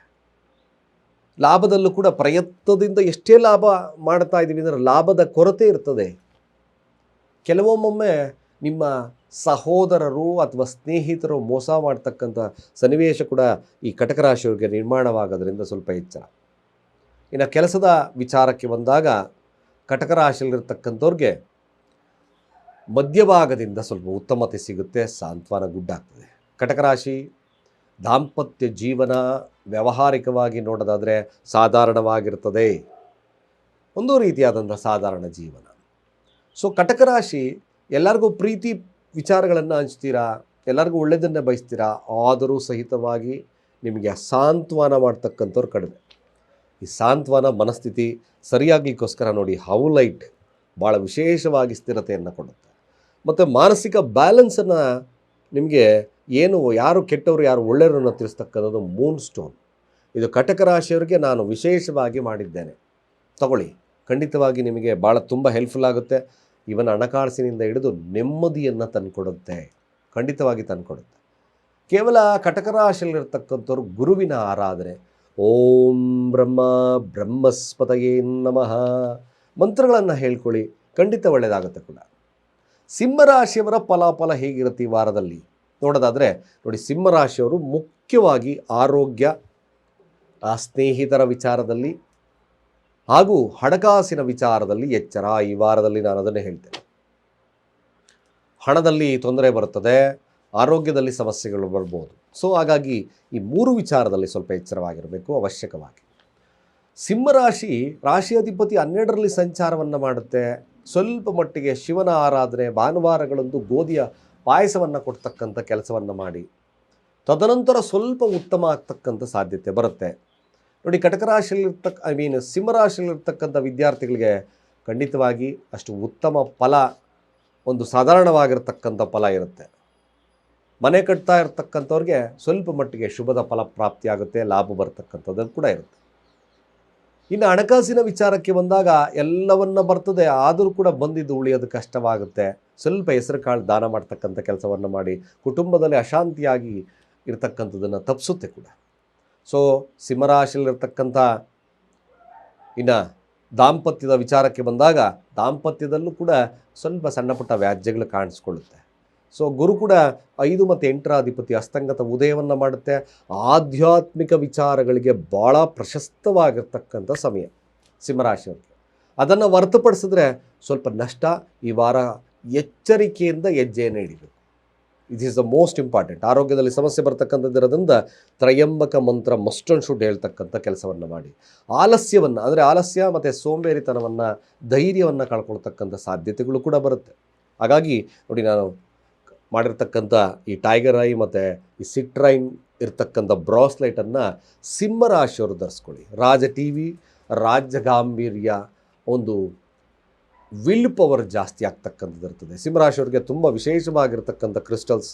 ಲಾಭದಲ್ಲೂ ಕೂಡ ಪ್ರಯತ್ನದಿಂದ ಎಷ್ಟೇ ಲಾಭ ಮಾಡ್ತಾ ಇದ್ದೀವಿ ಅಂದರೆ ಲಾಭದ ಕೊರತೆ ಇರ್ತದೆ. ಕೆಲವೊಮ್ಮೊಮ್ಮೆ ನಿಮ್ಮ ಸಹೋದರರು ಅಥವಾ ಸ್ನೇಹಿತರು ಮೋಸ ಮಾಡ್ತಕ್ಕಂಥ ಸನ್ನಿವೇಶ ಕೂಡ ಈ ಕಟಕ ರಾಶಿಯವರಿಗೆ ನಿರ್ಮಾಣವಾಗೋದ್ರಿಂದ ಸ್ವಲ್ಪ ಎಚ್ಚರ. ಇನ್ನು ಕೆಲಸದ ವಿಚಾರಕ್ಕೆ ಬಂದಾಗ ಕಟಕ ರಾಶಿಯಲ್ಲಿರ್ತಕ್ಕಂಥವ್ರಿಗೆ ಮಧ್ಯಭಾಗದಿಂದ ಸ್ವಲ್ಪ ಉತ್ತಮತೆ ಸಿಗುತ್ತೆ, ಸಾಂತ್ವನ ಗುಡ್ಡಾಗ್ತದೆ. ಕಟಕ ರಾಶಿ ದಾಂಪತ್ಯ ಜೀವನ ವ್ಯಾವಹಾರಿಕವಾಗಿ ನೋಡೋದಾದರೆ ಸಾಧಾರಣವಾಗಿರ್ತದೆ, ಒಂದು ರೀತಿಯಾದಂಥ ಸಾಧಾರಣ ಜೀವನ. ಸೊ ಕಟಕ ರಾಶಿ ಎಲ್ಲರಿಗೂ ಪ್ರೀತಿ ವಿಚಾರಗಳನ್ನು ಹಂಚ್ತೀರಾ, ಎಲ್ಲರಿಗೂ ಒಳ್ಳೆಯದನ್ನು ಬಯಸ್ತೀರಾ, ಆದರೂ ಸಹಿತವಾಗಿ ನಿಮಗೆ ಸಾಂತ್ವನ ಮಾಡ್ತಕ್ಕಂಥವ್ರು ಕಡಿಮೆ. ಈ ಸಾಂತ್ವನ ಮನಸ್ಥಿತಿ ಸರಿಯಾಗಲಿಕ್ಕೋಸ್ಕರ ನೋಡಿ, ಹೌಲೈಟ್ ಭಾಳ ವಿಶೇಷವಾಗಿ ಸ್ಥಿರತೆಯನ್ನು ಕೊಡುತ್ತೆ. ಮತ್ತು ಮಾನಸಿಕ ಬ್ಯಾಲೆನ್ಸನ್ನು ನಿಮಗೆ ಯಾರು ಕೆಟ್ಟವರು ಯಾರು ಒಳ್ಳೆಯವರನ್ನು ತಿಳಿಸ್ತಕ್ಕಂಥದ್ದು ಮೂನ್ ಸ್ಟೋನ್. ಇದು ಕಟಕ ರಾಶಿಯವರಿಗೆ ನಾನು ವಿಶೇಷವಾಗಿ ಮಾಡಿದ್ದೇನೆ, ತಗೊಳ್ಳಿ. ಖಂಡಿತವಾಗಿ ನಿಮಗೆ ಭಾಳ ತುಂಬ ಹೆಲ್ಪ್ಫುಲ್ ಆಗುತ್ತೆ. ಇವನ್ ಹಣಕಾಸಿನಿಂದ ಹಿಡಿದು ನೆಮ್ಮದಿಯನ್ನು ತಂದುಕೊಡುತ್ತೆ, ಖಂಡಿತವಾಗಿ ತಂದುಕೊಡುತ್ತೆ. ಕೇವಲ ಕಟಕ ರಾಶಿಯಲ್ಲಿರ್ತಕ್ಕಂಥವ್ರು ಗುರುವಿನ ಆರಾಧನೆ, ಓಂ ಬ್ರಹ್ಮಸ್ಪತಯೇ ನಮಃ ಮಂತ್ರಗಳನ್ನು ಹೇಳ್ಕೊಳ್ಳಿ, ಖಂಡಿತ ಒಳ್ಳೆಯದಾಗುತ್ತೆ ಕೂಡ. ಸಿಂಹರಾಶಿಯವರ ಫಲಾಫಲ ಹೇಗಿರುತ್ತೆ ಈ ವಾರದಲ್ಲಿ ನೋಡೋದಾದರೆ ನೋಡಿ, ಸಿಂಹರಾಶಿಯವರು ಮುಖ್ಯವಾಗಿ ಆರೋಗ್ಯ, ಸ್ನೇಹಿತರ ವಿಚಾರದಲ್ಲಿ ಹಾಗೂ ಹಣಕಾಸಿನ ವಿಚಾರದಲ್ಲಿ ಎಚ್ಚರ. ಈ ವಾರದಲ್ಲಿ ನಾನು ಅದನ್ನೇ ಹೇಳ್ತೇನೆ. ಹಣದಲ್ಲಿ ತೊಂದರೆ ಬರುತ್ತದೆ, ಆರೋಗ್ಯದಲ್ಲಿ ಸಮಸ್ಯೆಗಳು ಬರ್ಬೋದು. ಸೊ ಹಾಗಾಗಿ ಈ 3 ವಿಚಾರದಲ್ಲಿ ಸ್ವಲ್ಪ ಎಚ್ಚರವಾಗಿರಬೇಕು ಅವಶ್ಯಕವಾಗಿ. ಸಿಂಹರಾಶಿ ರಾಶಿಯಾಧಿಪತಿ 12ರಲ್ಲಿ ಸಂಚಾರವನ್ನು ಮಾಡುತ್ತೆ. ಸ್ವಲ್ಪ ಮಟ್ಟಿಗೆ ಶಿವನ ಆರಾಧನೆ, ಭಾನುವಾರಗಳಂದು ಗೋಧಿಯ ಪಾಯಸವನ್ನು ಕೊಡ್ತಕ್ಕಂಥ ಕೆಲಸವನ್ನು ಮಾಡಿ, ತದನಂತರ ಸ್ವಲ್ಪ ಉತ್ತಮ ಆಗ್ತಕ್ಕಂಥ ಸಾಧ್ಯತೆ ಬರುತ್ತೆ ನೋಡಿ. ಕಟಕ ರಾಶಿಯಲ್ಲಿರ್ತಕ್ಕ ಸಿಂಹರಾಶಿಯಲ್ಲಿರ್ತಕ್ಕಂಥ ವಿದ್ಯಾರ್ಥಿಗಳಿಗೆ ಖಂಡಿತವಾಗಿ ಅಷ್ಟು ಉತ್ತಮ ಫಲ ಒಂದು ಸಾಧಾರಣವಾಗಿರ್ತಕ್ಕಂಥ ಫಲ ಇರುತ್ತೆ. ಮನೆ ಕಟ್ತಾ ಇರ್ತಕ್ಕಂಥವ್ರಿಗೆ ಸ್ವಲ್ಪ ಮಟ್ಟಿಗೆ ಶುಭದ ಫಲ ಪ್ರಾಪ್ತಿಯಾಗುತ್ತೆ, ಲಾಭ ಬರ್ತಕ್ಕಂಥದ್ದು ಕೂಡ ಇರುತ್ತೆ. ಇನ್ನು ಹಣಕಾಸಿನ ವಿಚಾರಕ್ಕೆ ಬಂದಾಗ ಎಲ್ಲವನ್ನ ಬರ್ತದೆ, ಆದರೂ ಕೂಡ ಬಂದಿದ್ದು ಉಳಿಯೋದು ಕಷ್ಟವಾಗುತ್ತೆ. ಸ್ವಲ್ಪ ಹೆಸರು ಕಾಳು ದಾನ ಮಾಡ್ತಕ್ಕಂಥ ಕೆಲಸವನ್ನು ಮಾಡಿ ಕುಟುಂಬದಲ್ಲಿ ಅಶಾಂತಿಯಾಗಿ ಇರ್ತಕ್ಕಂಥದ್ದನ್ನು ತಪ್ಪಿಸುತ್ತೆ ಕೂಡ. ಸೊ ಸಿಂಹರಾಶಿಯಲ್ಲಿರ್ತಕ್ಕಂಥ ಇನ್ನು ದಾಂಪತ್ಯದ ವಿಚಾರಕ್ಕೆ ಬಂದಾಗ ದಾಂಪತ್ಯದಲ್ಲೂ ಕೂಡ ಸ್ವಲ್ಪ ಸಣ್ಣ ಪುಟ್ಟ ವ್ಯಾಜ್ಯಗಳು ಕಾಣಿಸ್ಕೊಳ್ಳುತ್ತೆ. ಸೊ ಗುರು ಕೂಡ 5 ಮತ್ತು 8ರ ಅಧಿಪತಿ ಅಸ್ತಂಗತ ಉದಯವನ್ನು ಮಾಡುತ್ತೆ. ಆಧ್ಯಾತ್ಮಿಕ ವಿಚಾರಗಳಿಗೆ ಭಾಳ ಪ್ರಶಸ್ತವಾಗಿರ್ತಕ್ಕಂಥ ಸಮಯ ಸಿಂಹರಾಶಿಯವರಿಗೆ. ಅದನ್ನು ಹೊರತುಪಡಿಸಿದ್ರೆ ಸ್ವಲ್ಪ ನಷ್ಟ. ಈ ವಾರ ಎಚ್ಚರಿಕೆಯಿಂದ ಹೆಜ್ಜೆಯನ್ನು ಹಿಡಿಬೇಕು. It is the most important. ಆರೋಗ್ಯದಲ್ಲಿ ಸಮಸ್ಯೆ ಬರ್ತಕ್ಕಂಥದ್ದಿರೋದ್ರಿಂದ ತ್ರಯಂಬಕ ಮಂತ್ರ ಮಸ್ಟ್ ಆ್ಯಂಡ್ ಶುಡ್ ಹೇಳ್ತಕ್ಕಂಥ ಕೆಲಸವನ್ನು ಮಾಡಿ. ಆಲಸ್ಯವನ್ನು ಅಂದರೆ ಆಲಸ್ಯ ಮತ್ತು ಸೋಂಬೇರಿತನವನ್ನು, ಧೈರ್ಯವನ್ನು ಕಳ್ಕೊಳ್ತಕ್ಕಂಥ ಸಾಧ್ಯತೆಗಳು ಕೂಡ ಬರುತ್ತೆ. ಹಾಗಾಗಿ ನೋಡಿ, ನಾನು ಮಾಡಿರ್ತಕ್ಕಂಥ ಈ ಟೈಗರ್ ಐ ಮತ್ತು ಈ ಸಿಟ್ರೈನ್ ಇರ್ತಕ್ಕಂಥ ಬ್ರಾಸ್ಲೈಟನ್ನು ಸಿಂಹರಾಶಿಯವರು ಧರಿಸ್ಕೊಳ್ಳಿ. ರಾಜ ಟಿ ವಿ, ರಾಜ್ಯ ಗಾಂಭೀರ್ಯ, ಒಂದು ವಿಲ್ ಪವರ್ ಜಾಸ್ತಿ ಆಗ್ತಕ್ಕಂಥದ್ದು ಇರ್ತದೆ. ಸಿಂಹರಾಶಿಯವರಿಗೆ ತುಂಬ ವಿಶೇಷವಾಗಿರ್ತಕ್ಕಂಥ ಕ್ರಿಸ್ಟಲ್ಸ್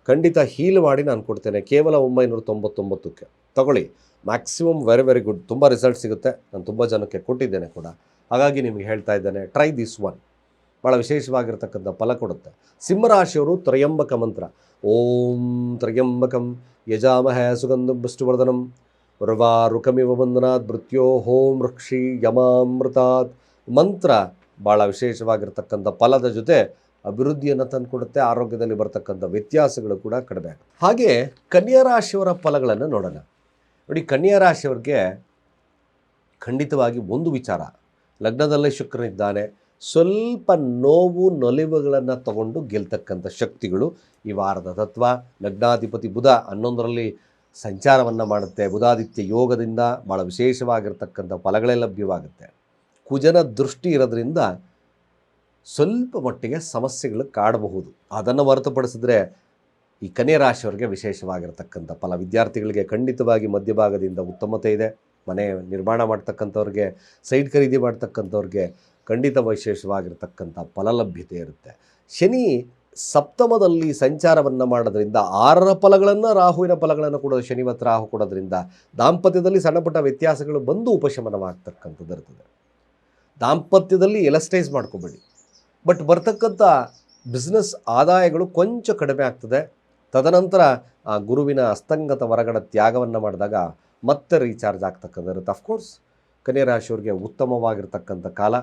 ಖಂಡಿತ ಹೀಲ್ ಮಾಡಿ ನಾನು ಕೊಡ್ತೇನೆ. ಕೇವಲ 999ಕ್ಕೆ ತಗೊಳ್ಳಿ. Maximum very good. ತುಂಬ ರಿಸಲ್ಟ್ ಸಿಗುತ್ತೆ. ನಾನು ತುಂಬ ಜನಕ್ಕೆ ಕೊಟ್ಟಿದ್ದೇನೆ ಕೂಡ. ಹಾಗಾಗಿ ನಿಮಗೆ ಹೇಳ್ತಾ ಇದ್ದೇನೆ, ಟ್ರೈ ದಿಸ್ ಒನ್. ಭಾಳ ವಿಶೇಷವಾಗಿರ್ತಕ್ಕಂಥ ಫಲ ಕೊಡುತ್ತೆ. ಸಿಂಹರಾಶಿಯವರು ತ್ರಯಂಬಕ ಮಂತ್ರ, ಓಂ ತ್ರಯಂಬಕಂ ಯಜಾಮಹೇ ಸುಗಂಧಂ ಪುಷ್ಟಿವರ್ಧನಂ ಉರ್ವಾರುಕಮಿವ ಬಂಧನಾತ್ ಮೃತ್ಯೋ ಹೋಂ ರಕ್ಷಿ ಯಮಾಮೃತಾತ್ ಮಂತ್ರ ಭಾಳ ವಿಶೇಷವಾಗಿರ್ತಕ್ಕಂಥ ಫಲದ ಜೊತೆ ಅಭಿವೃದ್ಧಿಯನ್ನು ತಂದುಕೊಡುತ್ತೆ. ಆರೋಗ್ಯದಲ್ಲಿ ಬರ್ತಕ್ಕಂಥ ವ್ಯತ್ಯಾಸಗಳು ಕೂಡ ಕಡಿಮೆ ಆಗುತ್ತೆ. ಹಾಗೆ ಕನ್ಯಾ ರಾಶಿಯವರ ಫಲಗಳನ್ನು ನೋಡೋಣ. ನೋಡಿ, ಕನ್ಯಾ ರಾಶಿಯವರಿಗೆ ಖಂಡಿತವಾಗಿ ಒಂದು ವಿಚಾರ, ಲಗ್ನದಲ್ಲೇ ಶುಕ್ರನಿದ್ದಾನೆ. ಸ್ವಲ್ಪ ನೋವು ನಲಿವುಗಳನ್ನು ತಗೊಂಡು ಗೆಲ್ತಕ್ಕಂಥ ಶಕ್ತಿಗಳು ಈ ವಾರದ ತತ್ವ. ಲಗ್ನಾಧಿಪತಿ ಬುಧ 11ರಲ್ಲಿ ಸಂಚಾರವನ್ನು ಮಾಡುತ್ತೆ. ಬುಧಾದಿತ್ಯ ಯೋಗದಿಂದ ಭಾಳ ವಿಶೇಷವಾಗಿರ್ತಕ್ಕಂಥ ಫಲಗಳೇ ಲಭ್ಯವಾಗುತ್ತೆ. ಕುಜನ ದೃಷ್ಟಿ ಇರೋದ್ರಿಂದ ಸ್ವಲ್ಪ ಮಟ್ಟಿಗೆ ಸಮಸ್ಯೆಗಳು ಕಾಡಬಹುದು. ಅದನ್ನು ಹೊರತುಪಡಿಸಿದ್ರೆ ಈ ಕನ್ಯಾ ರಾಶಿಯವರಿಗೆ ವಿಶೇಷವಾಗಿರ್ತಕ್ಕಂಥ ಫಲ. ವಿದ್ಯಾರ್ಥಿಗಳಿಗೆ ಖಂಡಿತವಾಗಿ ಮಧ್ಯಭಾಗದಿಂದ ಉತ್ತಮತೆ ಇದೆ. ಮನೆ ನಿರ್ಮಾಣ ಮಾಡ್ತಕ್ಕಂಥವ್ರಿಗೆ, ಸೈಟ್ ಖರೀದಿ ಮಾಡ್ತಕ್ಕಂಥವ್ರಿಗೆ ಖಂಡಿತ ವಿಶೇಷವಾಗಿರ್ತಕ್ಕಂಥ ಫಲಲಭ್ಯತೆ ಇರುತ್ತೆ. ಶನಿ ಸಪ್ತಮದಲ್ಲಿ ಸಂಚಾರವನ್ನು ಮಾಡೋದ್ರಿಂದ 6ರ ಫಲಗಳನ್ನು, ರಾಹುವಿನ ಫಲಗಳನ್ನು ಕೊಡೋದು, ಶನಿ ಮತ್ತು ರಾಹು ಕೊಡೋದ್ರಿಂದ ದಾಂಪತ್ಯದಲ್ಲಿ ಸಣ್ಣ ಪುಟ್ಟ ವ್ಯತ್ಯಾಸಗಳು ಬಂದು ಉಪಶಮನವಾಗ್ತಕ್ಕಂಥದ್ದು ಇರ್ತದೆ. ದಾಂಪತ್ಯದಲ್ಲಿ ಎಲಸ್ಟೈಸ್ ಮಾಡ್ಕೋಬೇಡಿ. ಬಟ್ ಬರ್ತಕ್ಕಂಥ ಬಿಸ್ನೆಸ್ ಆದಾಯಗಳು ಕೊಂಚ ಕಡಿಮೆ ಆಗ್ತದೆ. ತದನಂತರ ಆ ಗುರುವಿನ ಅಸ್ತಂಗತ ವರಗಳ ತ್ಯಾಗವನ್ನು ಮಾಡಿದಾಗ ಮತ್ತೆ ರೀಚಾರ್ಜ್ ಆಗ್ತಕ್ಕಂಥ ಇರುತ್ತೆ. ಅಫ್ಕೋರ್ಸ್ ಕನ್ಯಾ ರಾಶಿಯವರಿಗೆ ಉತ್ತಮವಾಗಿರ್ತಕ್ಕಂಥ ಕಾಲ.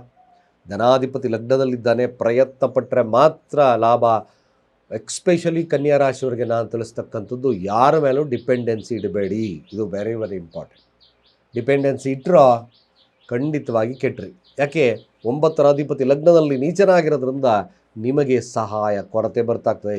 ಧನಾಧಿಪತಿ ಲಗ್ನದಲ್ಲಿದ್ದಾನೆ. ಪ್ರಯತ್ನ ಪಟ್ಟರೆ ಮಾತ್ರ ಲಾಭ. ಎಕ್ಸ್ಪೆಷಲಿ ಕನ್ಯಾ ರಾಶಿಯವರಿಗೆ ನಾನು ತಿಳಿಸ್ತಕ್ಕಂಥದ್ದು, ಯಾರ ಮೇಲೂ ಡಿಪೆಂಡೆನ್ಸಿ ಇಡಬೇಡಿ. ಇದು ವೆರಿ ಇಂಪಾರ್ಟೆಂಟ್. ಡಿಪೆಂಡೆನ್ಸಿ ಇಟ್ಟರೋ ಖಂಡಿತವಾಗಿ ಕೆಟ್ಟ್ರಿ. ಯಾಕೆ? 9ರ ಅಧಿಪತಿ ಲಗ್ನದಲ್ಲಿ ನೀಚನಾಗಿರೋದ್ರಿಂದ ನಿಮಗೆ ಸಹಾಯ ಕೊರತೆ ಬರ್ತಾಗ್ತದೆ.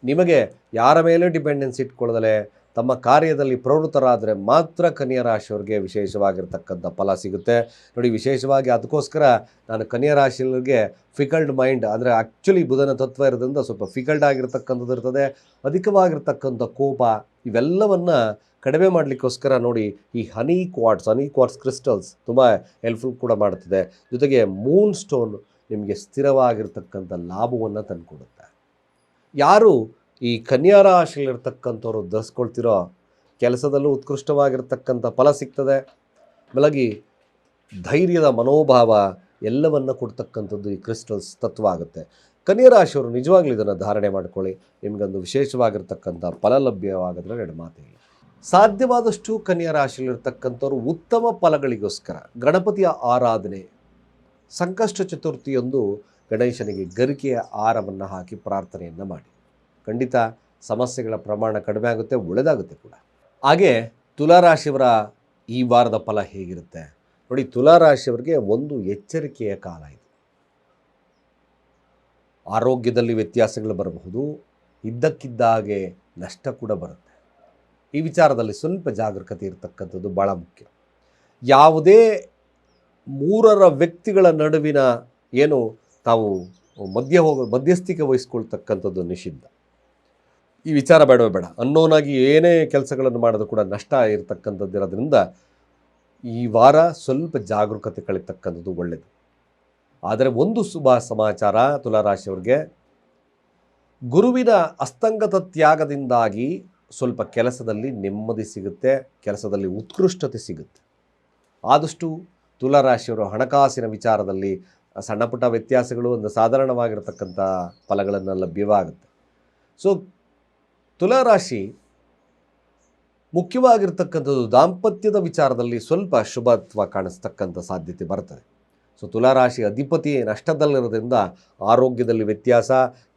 ನಿಮಗೆ ಯಾರ ಮೇಲೆ ಡಿಪೆಂಡೆನ್ಸಿ ಇಟ್ಕೊಳ್ಳದಲೇ ತಮ್ಮ ಕಾರ್ಯದಲ್ಲಿ ಪ್ರವೃತ್ತರಾದರೆ ಮಾತ್ರ ಕನ್ಯಾ ರಾಶಿಯವರಿಗೆ ವಿಶೇಷವಾಗಿರ್ತಕ್ಕಂಥ ಫಲ ಸಿಗುತ್ತೆ. ನೋಡಿ, ವಿಶೇಷವಾಗಿ ಅದಕ್ಕೋಸ್ಕರ ನಾನು ಕನ್ಯಾ ರಾಶಿಯವರಿಗೆ ಫಿಕಲ್ಡ್ ಮೈಂಡ್, ಅಂದರೆ ಆ್ಯಕ್ಚುಲಿ ಬುಧನ ತತ್ವ ಇರೋದ್ರಿಂದ ಸ್ವಲ್ಪ ಫಿಕಲ್ಡ್ ಆಗಿರ್ತಕ್ಕಂಥದ್ದು ಇರ್ತದೆ. ಅಧಿಕವಾಗಿರ್ತಕ್ಕಂಥ ಕೋಪ, ಇವೆಲ್ಲವನ್ನು ಕಡಿಮೆ ಮಾಡಲಿಕ್ಕೋಸ್ಕರ ನೋಡಿ, ಈ ಹನಿ ಕ್ವಾರ್ಟ್ಸ್ ಕ್ರಿಸ್ಟಲ್ಸ್ ತುಂಬ ಹೆಲ್ಪ್ಫುಲ್ ಕೂಡ ಮಾಡ್ತದೆ. ಜೊತೆಗೆ ಮೂನ್ ಸ್ಟೋನ್ ನಿಮಗೆ ಸ್ಥಿರವಾಗಿರ್ತಕ್ಕಂಥ ಲಾಭವನ್ನು ತಂದುಕೊಡುತ್ತೆ. ಯಾರು ಈ ಕನ್ಯಾ ರಾಶಿಯಲ್ಲಿರ್ತಕ್ಕಂಥವ್ರು ಧರಿಸ್ಕೊಳ್ತಿರೋ ಕೆಲಸದಲ್ಲೂ ಉತ್ಕೃಷ್ಟವಾಗಿರ್ತಕ್ಕಂಥ ಫಲ ಸಿಗ್ತದೆ. ಬೆಳಗಿ ಧೈರ್ಯದ ಮನೋಭಾವ ಎಲ್ಲವನ್ನು ಕೊಡ್ತಕ್ಕಂಥದ್ದು ಈ ಕ್ರಿಸ್ಟಲ್ಸ್ ತತ್ವ ಆಗುತ್ತೆ. ಕನ್ಯಾ ರಾಶಿಯವರು ನಿಜವಾಗ್ಲೂ ಇದನ್ನು ಧಾರಣೆ ಮಾಡ್ಕೊಳ್ಳಿ. ನಿಮಗೊಂದು ವಿಶೇಷವಾಗಿರ್ತಕ್ಕಂಥ ಫಲ ಲಭ್ಯವಾಗೋದ್ರೆ ಎರಡು ಮಾತಿಲ್ಲ. ಸಾಧ್ಯವಾದಷ್ಟು ಕನ್ಯಾ ರಾಶಿಯಲ್ಲಿರ್ತಕ್ಕಂಥವ್ರು ಉತ್ತಮ ಫಲಗಳಿಗೋಸ್ಕರ ಗಣಪತಿಯ ಆರಾಧನೆ, ಸಂಕಷ್ಟ ಚತುರ್ಥಿಯೊಂದು ಗಣೇಶನಿಗೆ ಗರಿಕೆಯ ಆಹಾರವನ್ನು ಹಾಕಿ ಪ್ರಾರ್ಥನೆಯನ್ನು ಮಾಡಿ. ಖಂಡಿತ ಸಮಸ್ಯೆಗಳ ಪ್ರಮಾಣ ಕಡಿಮೆ ಆಗುತ್ತೆ, ಒಳ್ಳೆಯದಾಗುತ್ತೆ ಕೂಡ. ಹಾಗೆ ತುಲಾರಾಶಿಯವರ ಈ ವಾರದ ಫಲ ಹೇಗಿರುತ್ತೆ ನೋಡಿ. ತುಲಾರಾಶಿಯವರಿಗೆ ಒಂದು ಎಚ್ಚರಿಕೆಯ ಕಾಲ ಇದು. ಆರೋಗ್ಯದಲ್ಲಿ ವ್ಯತ್ಯಾಸಗಳು ಬರಬಹುದು, ಇದ್ದಕ್ಕಿದ್ದಾಗೆ ನಷ್ಟ ಕೂಡ ಬರುತ್ತೆ. ಈ ವಿಚಾರದಲ್ಲಿ ಸ್ವಲ್ಪ ಜಾಗರೂಕತೆ ಇರತಕ್ಕಂಥದ್ದು ಭಾಳ ಮುಖ್ಯ. ಯಾವುದೇ ಮೂರರ ವ್ಯಕ್ತಿಗಳ ನಡುವಿನ ಏನು ತಾವು ಮಧ್ಯಸ್ಥಿಕೆ ವಹಿಸ್ಕೊಳ್ತಕ್ಕಂಥದ್ದು ನಿಷಿದ್ಧ. ಈ ವಿಚಾರ ಬೇಡ ಅನ್ನೋನಾಗಿ ಏನೇ ಕೆಲಸಗಳನ್ನು ಮಾಡೋದು ಕೂಡ ನಷ್ಟ ಇರತಕ್ಕಂಥದ್ದು ಇರೋದ್ರಿಂದ ಈ ವಾರ ಸ್ವಲ್ಪ ಜಾಗರೂಕತೆ ಕಳೀತಕ್ಕಂಥದ್ದು ಒಳ್ಳೆಯದು. ಆದರೆ ಒಂದು ಶುಭ ಸಮಾಚಾರ ತುಲಾರಾಶಿಯವರಿಗೆ, ಗುರುವಿನ ಅಸ್ತಂಗತ ತ್ಯಾಗದಿಂದಾಗಿ ಸ್ವಲ್ಪ ಕೆಲಸದಲ್ಲಿ ನೆಮ್ಮದಿ ಸಿಗುತ್ತೆ, ಕೆಲಸದಲ್ಲಿ ಉತ್ಕೃಷ್ಟತೆ ಸಿಗುತ್ತೆ. ಆದಷ್ಟು ತುಲಾರಾಶಿಯವರು ಹಣಕಾಸಿನ ವಿಚಾರದಲ್ಲಿ ಸಣ್ಣ ಪುಟ್ಟ ವ್ಯತ್ಯಾಸಗಳು, ಒಂದು ಸಾಧಾರಣವಾಗಿರತಕ್ಕಂಥ ಫಲಗಳನ್ನು ಲಭ್ಯವಾಗುತ್ತೆ. ಸೊ ತುಲಾರಾಶಿ ಮುಖ್ಯವಾಗಿರ್ತಕ್ಕಂಥದ್ದು ದಾಂಪತ್ಯದ ವಿಚಾರದಲ್ಲಿ ಸ್ವಲ್ಪ ಶುಭತ್ವ ಕಾಣಿಸ್ತಕ್ಕಂಥ ಸಾಧ್ಯತೆ ಬರ್ತದೆ. ಸೊ ತುಲಾರಾಶಿ ಅಧಿಪತಿ ನಷ್ಟದಲ್ಲಿರೋದ್ರಿಂದ ಆರೋಗ್ಯದಲ್ಲಿ ವ್ಯತ್ಯಾಸ,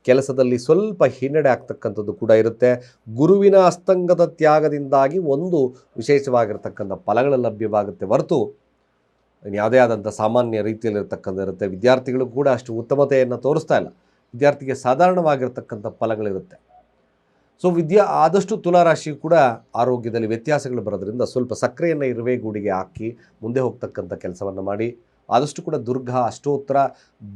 ಕೆಲಸದಲ್ಲಿ ಸ್ವಲ್ಪ ಹಿನ್ನಡೆ ಆಗ್ತಕ್ಕಂಥದ್ದು ಕೂಡ ಇರುತ್ತೆ. ಗುರುವಿನ ಅಸ್ತಂಗದ ತ್ಯಾಗದಿಂದಾಗಿ ಒಂದು ವಿಶೇಷವಾಗಿರ್ತಕ್ಕಂಥ ಫಲಗಳು ಲಭ್ಯವಾಗುತ್ತೆ ಹೊರತು ಯಾವುದೇ ಆದಂಥ ಸಾಮಾನ್ಯ ರೀತಿಯಲ್ಲಿರ್ತಕ್ಕಂಥ ಇರುತ್ತೆ. ವಿದ್ಯಾರ್ಥಿಗಳು ಕೂಡ ಅಷ್ಟು ಉತ್ತಮತೆಯನ್ನು ತೋರಿಸ್ತಾ ಇಲ್ಲ, ವಿದ್ಯಾರ್ಥಿಗೆ ಸಾಧಾರಣವಾಗಿರ್ತಕ್ಕಂಥ ಫಲಗಳಿರುತ್ತೆ. ಸೊ ಆದಷ್ಟು ತುಲಾರಾಶಿ ಕೂಡ ಆರೋಗ್ಯದಲ್ಲಿ ವ್ಯತ್ಯಾಸಗಳು ಬರೋದ್ರಿಂದ ಸ್ವಲ್ಪ ಸಕ್ಕರೆಯನ್ನು ಇರುವೆ ಗೂಡಿಗೆ ಹಾಕಿ ಮುಂದೆ ಹೋಗ್ತಕ್ಕಂಥ ಕೆಲಸವನ್ನು ಮಾಡಿ. ಆದಷ್ಟು ಕೂಡ ದುರ್ಗಾ ಅಷ್ಟೋತ್ತರ,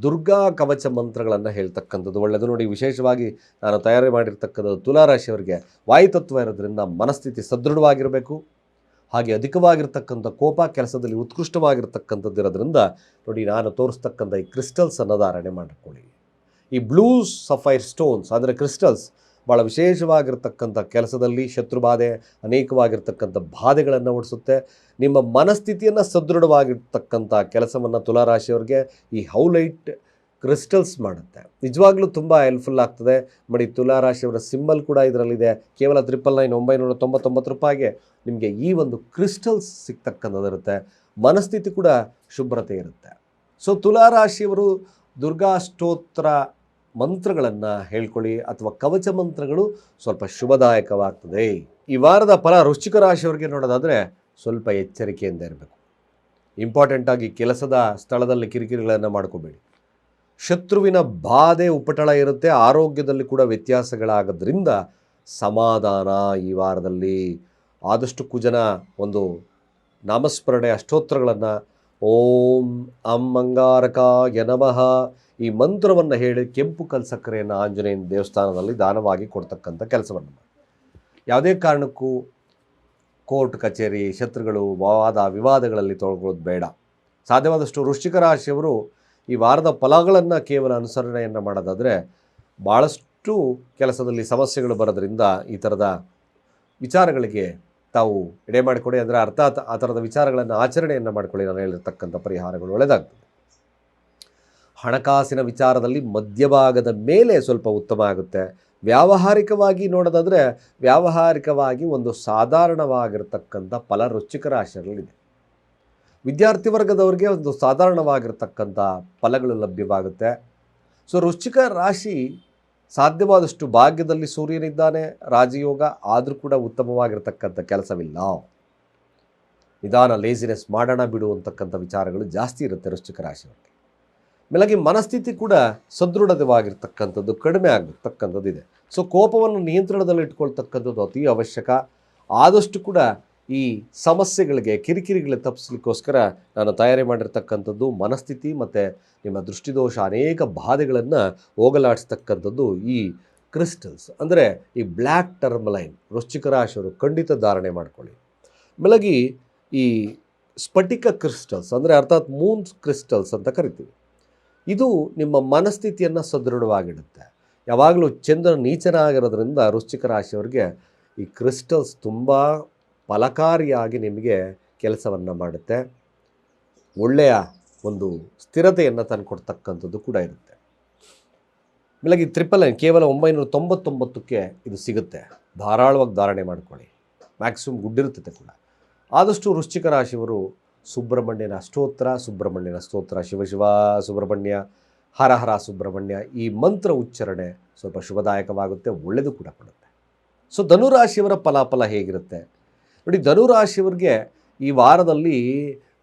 ದುರ್ಗಾ ಕವಚ ಮಂತ್ರಗಳನ್ನು ಹೇಳ್ತಕ್ಕಂಥದ್ದು ಒಳ್ಳೆಯದು. ನೋಡಿ, ವಿಶೇಷವಾಗಿ ನಾನು ತಯಾರಿ ಮಾಡಿರ್ತಕ್ಕಂಥದ್ದು ತುಲಾರಾಶಿಯವರಿಗೆ ವಾಯುತತ್ವ ಇರೋದ್ರಿಂದ ಮನಸ್ಥಿತಿ ಸದೃಢವಾಗಿರಬೇಕು, ಹಾಗೆ ಅಧಿಕವಾಗಿರ್ತಕ್ಕಂಥ ಕೋಪ, ಕೆಲಸದಲ್ಲಿ ಉತ್ಕೃಷ್ಟವಾಗಿರ್ತಕ್ಕಂಥದ್ದು ಇರೋದ್ರಿಂದ ನೋಡಿ ನಾನು ತೋರಿಸ್ತಕ್ಕಂಥ ಈ ಕ್ರಿಸ್ಟಲ್ಸನ್ನು ಧಾರಣೆ ಮಾಡಿಕೊಳ್ಳಿ. ಈ ಬ್ಲೂ ಸಫೈರ್ ಸ್ಟೋನ್ಸ್ ಅಂದರೆ ಕ್ರಿಸ್ಟಲ್ಸ್ ಭಾಳ ವಿಶೇಷವಾಗಿರ್ತಕ್ಕಂಥ ಕೆಲಸದಲ್ಲಿ ಶತ್ರುಬಾಧೆ, ಅನೇಕವಾಗಿರ್ತಕ್ಕಂಥ ಬಾಧೆಗಳನ್ನು ಓಡಿಸುತ್ತೆ. ನಿಮ್ಮ ಮನಸ್ಥಿತಿಯನ್ನು ಸದೃಢವಾಗಿರ್ತಕ್ಕಂಥ ಕೆಲಸವನ್ನು ತುಲಾರಾಶಿಯವರಿಗೆ ಈ ಹೌಲೈಟ್ ಕ್ರಿಸ್ಟಲ್ಸ್ ಮಾಡುತ್ತೆ. ನಿಜವಾಗ್ಲೂ ತುಂಬ ಹೆಲ್ಪ್ಫುಲ್ ಆಗ್ತದೆ. ನೋಡಿ, ತುಲಾರಾಶಿಯವರ ಸಿಂಬಲ್ ಕೂಡ ಇದರಲ್ಲಿದೆ. ಕೇವಲ 999 ರೂಪಾಯಿಗೆ ನಿಮಗೆ ಈ ಒಂದು ಕ್ರಿಸ್ಟಲ್ಸ್ ಸಿಗ್ತಕ್ಕಂಥದ್ದಿರುತ್ತೆ. ಮನಸ್ಥಿತಿ ಕೂಡ ಶುಭ್ರತೆ ಇರುತ್ತೆ. ಸೊ ತುಲಾರಾಶಿಯವರು ದುರ್ಗಾ ಸ್ತೋತ್ರ ಮಂತ್ರಗಳನ್ನು ಹೇಳ್ಕೊಳ್ಳಿ, ಅಥವಾ ಕವಚ ಮಂತ್ರಗಳು ಸ್ವಲ್ಪ ಶುಭದಾಯಕವಾಗ್ತದೆ. ಈ ವಾರದ ಫಲ ವೃಶ್ಚಿಕ ರಾಶಿಯವರಿಗೆ ನೋಡೋದಾದರೆ ಸ್ವಲ್ಪ ಎಚ್ಚರಿಕೆಯಿಂದ ಇರಬೇಕು. ಇಂಪಾರ್ಟೆಂಟಾಗಿ ಕೆಲಸದ ಸ್ಥಳದಲ್ಲಿ ಕಿರಿಕಿರಿಗಳನ್ನು ಮಾಡ್ಕೋಬೇಡಿ. ಶತ್ರುವಿನ ಬಾಧೆ ಉಪಟಳ ಇರುತ್ತೆ. ಆರೋಗ್ಯದಲ್ಲಿ ಕೂಡ ವ್ಯತ್ಯಾಸಗಳಾಗೋದ್ರಿಂದ ಸಮಾಧಾನ ಈ ವಾರದಲ್ಲಿ. ಆದಷ್ಟು ಕುಜನ ಒಂದು ನಾಮಸ್ಮರಣೆ ಅಷ್ಟೋತ್ತರಗಳನ್ನು ಓಂ ಅಂ ಅಂಗಾರಕಾಯ ನಮಃ ಈ ಮಂತ್ರವನ್ನು ಹೇಳಿ ಕೆಂಪು ಕಲ್ ಸಕ್ಕರೆಯನ್ನು ಆಂಜನೇಯನ ದೇವಸ್ಥಾನದಲ್ಲಿ ದಾನವಾಗಿ ಕೊಡ್ತಕ್ಕಂಥ ಕೆಲಸವನ್ನು ಮಾಡಿ. ಯಾವುದೇ ಕಾರಣಕ್ಕೂ ಕೋರ್ಟ್ ಕಚೇರಿ, ಶತ್ರುಗಳು, ವಾದ ವಿವಾದಗಳಲ್ಲಿ ತೊಡಗೋದು ಬೇಡ. ಸಾಧ್ಯವಾದಷ್ಟು ವೃಶ್ಚಿಕ ರಾಶಿಯವರು ಈ ವಾರದ ಫಲಗಳನ್ನು ಕೇವಲ ಅನುಸರಣೆಯನ್ನು ಮಾಡೋದಾದರೆ ಭಾಳಷ್ಟು ಕೆಲಸದಲ್ಲಿ ಸಮಸ್ಯೆಗಳು ಬರೋದ್ರಿಂದ ಈ ಥರದ ವಿಚಾರಗಳಿಗೆ ತಾವು ಎಡೆ ಮಾಡಿಕೊಡಿ. ಅಂದರೆ ಅರ್ಥಾತ್ ಆ ಥರದ ವಿಚಾರಗಳನ್ನು ಆಚರಣೆಯನ್ನು ಮಾಡಿಕೊಳ್ಳಿ. ನಾನು ಹೇಳಿರ್ತಕ್ಕಂಥ ಪರಿಹಾರಗಳು ಒಳ್ಳೆಯದಾಗ್ತದೆ. ಹಣಕಾಸಿನ ವಿಚಾರದಲ್ಲಿ ಮಧ್ಯಭಾಗದ ಮೇಲೆ ಸ್ವಲ್ಪ ಉತ್ತಮ ಆಗುತ್ತೆ. ವ್ಯಾವಹಾರಿಕವಾಗಿ ನೋಡೋದಾದರೆ ವ್ಯಾವಹಾರಿಕವಾಗಿ ಒಂದು ಸಾಧಾರಣವಾಗಿರ್ತಕ್ಕಂಥ ಫಲ ವೃಶ್ಚಿಕ ರಾಶಿಯಲ್ಲಿದೆ. ವಿದ್ಯಾರ್ಥಿ ವರ್ಗದವರಿಗೆ ಒಂದು ಸಾಧಾರಣವಾಗಿರ್ತಕ್ಕಂಥ ಫಲಗಳು ಲಭ್ಯವಾಗುತ್ತೆ. ಸೊ ವೃಶ್ಚಿಕ ರಾಶಿ ಸಾಧ್ಯವಾದಷ್ಟು ಭಾಗ್ಯದಲ್ಲಿ ಸೂರ್ಯನಿದ್ದಾನೆ, ರಾಜಯೋಗ, ಆದರೂ ಕೂಡ ಉತ್ತಮವಾಗಿರ್ತಕ್ಕಂಥ ಕೆಲಸವಿಲ್ಲ. ನಿಧಾನ ಲೇಸಿನೆಸ್ ಮಾಡೋಣ ಬಿಡು ಅಂತಕ್ಕಂಥ ವಿಚಾರಗಳು ಜಾಸ್ತಿ ಇರುತ್ತೆ ವೃಶ್ಚಿಕ ರಾಶಿಯವರಿಗೆ. ಮೇಲಾಗಿ ಮನಸ್ಥಿತಿ ಕೂಡ ಸದೃಢವಾಗಿರ್ತಕ್ಕಂಥದ್ದು ಕಡಿಮೆ ಆಗಿರ್ತಕ್ಕಂಥದ್ದು ಇದೆ. ಸೊ ಕೋಪವನ್ನು ನಿಯಂತ್ರಣದಲ್ಲಿ ಇಟ್ಕೊಳ್ತಕ್ಕಂಥದ್ದು ಅತಿ ಅವಶ್ಯಕ. ಆದಷ್ಟು ಕೂಡ ಈ ಸಮಸ್ಯೆಗಳಿಗೆ, ಕಿರಿಕಿರಿಗಳಿಗೆ ತಪ್ಪಿಸ್ಲಿಕ್ಕೋಸ್ಕರ ನಾನು ತಯಾರಿ ಮಾಡಿರ್ತಕ್ಕಂಥದ್ದು ಮನಸ್ಥಿತಿ ಮತ್ತು ನಿಮ್ಮ ದೃಷ್ಟಿದೋಷ ಅನೇಕ ಬಾಧೆಗಳನ್ನು ಹೋಗಲಾಡಿಸ್ತಕ್ಕಂಥದ್ದು ಈ ಕ್ರಿಸ್ಟಲ್ಸ್. ಅಂದರೆ ಈ ಬ್ಲ್ಯಾಕ್ ಟರ್ಮಲೈನ್ ವೃಶ್ಚಿಕ ರಾಶಿಯವರು ಖಂಡಿತ ಧಾರಣೆ ಮಾಡ್ಕೊಳ್ಳಿ. ಮೇಲಾಗಿ ಈ ಸ್ಫಟಿಕ ಕ್ರಿಸ್ಟಲ್ಸ್ ಅಂದರೆ ಅರ್ಥಾತ್ ಮೂನ್ ಕ್ರಿಸ್ಟಲ್ಸ್ ಅಂತ ಕರಿತೀವಿ. ಇದು ನಿಮ್ಮ ಮನಸ್ಥಿತಿಯನ್ನು ಸದೃಢವಾಗಿಡುತ್ತೆ. ಯಾವಾಗಲೂ ಚಂದ್ರ ನೀಚನಾಗಿರೋದ್ರಿಂದ ವೃಶ್ಚಿಕ ರಾಶಿಯವರಿಗೆ ಈ ಕ್ರಿಸ್ಟಲ್ಸ್ ತುಂಬ ಫಲಕಾರಿಯಾಗಿ ನಿಮಗೆ ಕೆಲಸವನ್ನು ಮಾಡುತ್ತೆ. ಒಳ್ಳೆಯ ಒಂದು ಸ್ಥಿರತೆಯನ್ನು ತಂದುಕೊಡ್ತಕ್ಕಂಥದ್ದು ಕೂಡ ಇರುತ್ತೆ. ಮೇಲಾಗಿ 999 ಕೇವಲ 999ಕ್ಕೆ ಇದು ಸಿಗುತ್ತೆ. ಧಾರಾಳವಾಗಿ ಧಾರಣೆ ಮಾಡ್ಕೊಳ್ಳಿ. ಮ್ಯಾಕ್ಸಿಮಮ್ ಗುಡ್ಡಿರುತ್ತದೆ ಕೂಡ. ಆದಷ್ಟು ವೃಶ್ಚಿಕ ರಾಶಿಯವರು ಸುಬ್ರಹ್ಮಣ್ಯನ ಸ್ತೋತ್ರ, ಶಿವ ಶಿವ ಸುಬ್ರಹ್ಮಣ್ಯ, ಹರ ಹರ ಸುಬ್ರಹ್ಮಣ್ಯ ಈ ಮಂತ್ರ ಉಚ್ಚಾರಣೆ ಸ್ವಲ್ಪ ಶುಭದಾಯಕವಾಗುತ್ತೆ, ಒಳ್ಳೆಯದು ಕೂಡ ಕೊಡುತ್ತೆ. ಸೊ ಧನುರಾಶಿಯವರ ಫಲಾಫಲ ಹೇಗಿರುತ್ತೆ ನೋಡಿ. ಧನುರಾಶಿಯವರಿಗೆ ಈ ವಾರದಲ್ಲಿ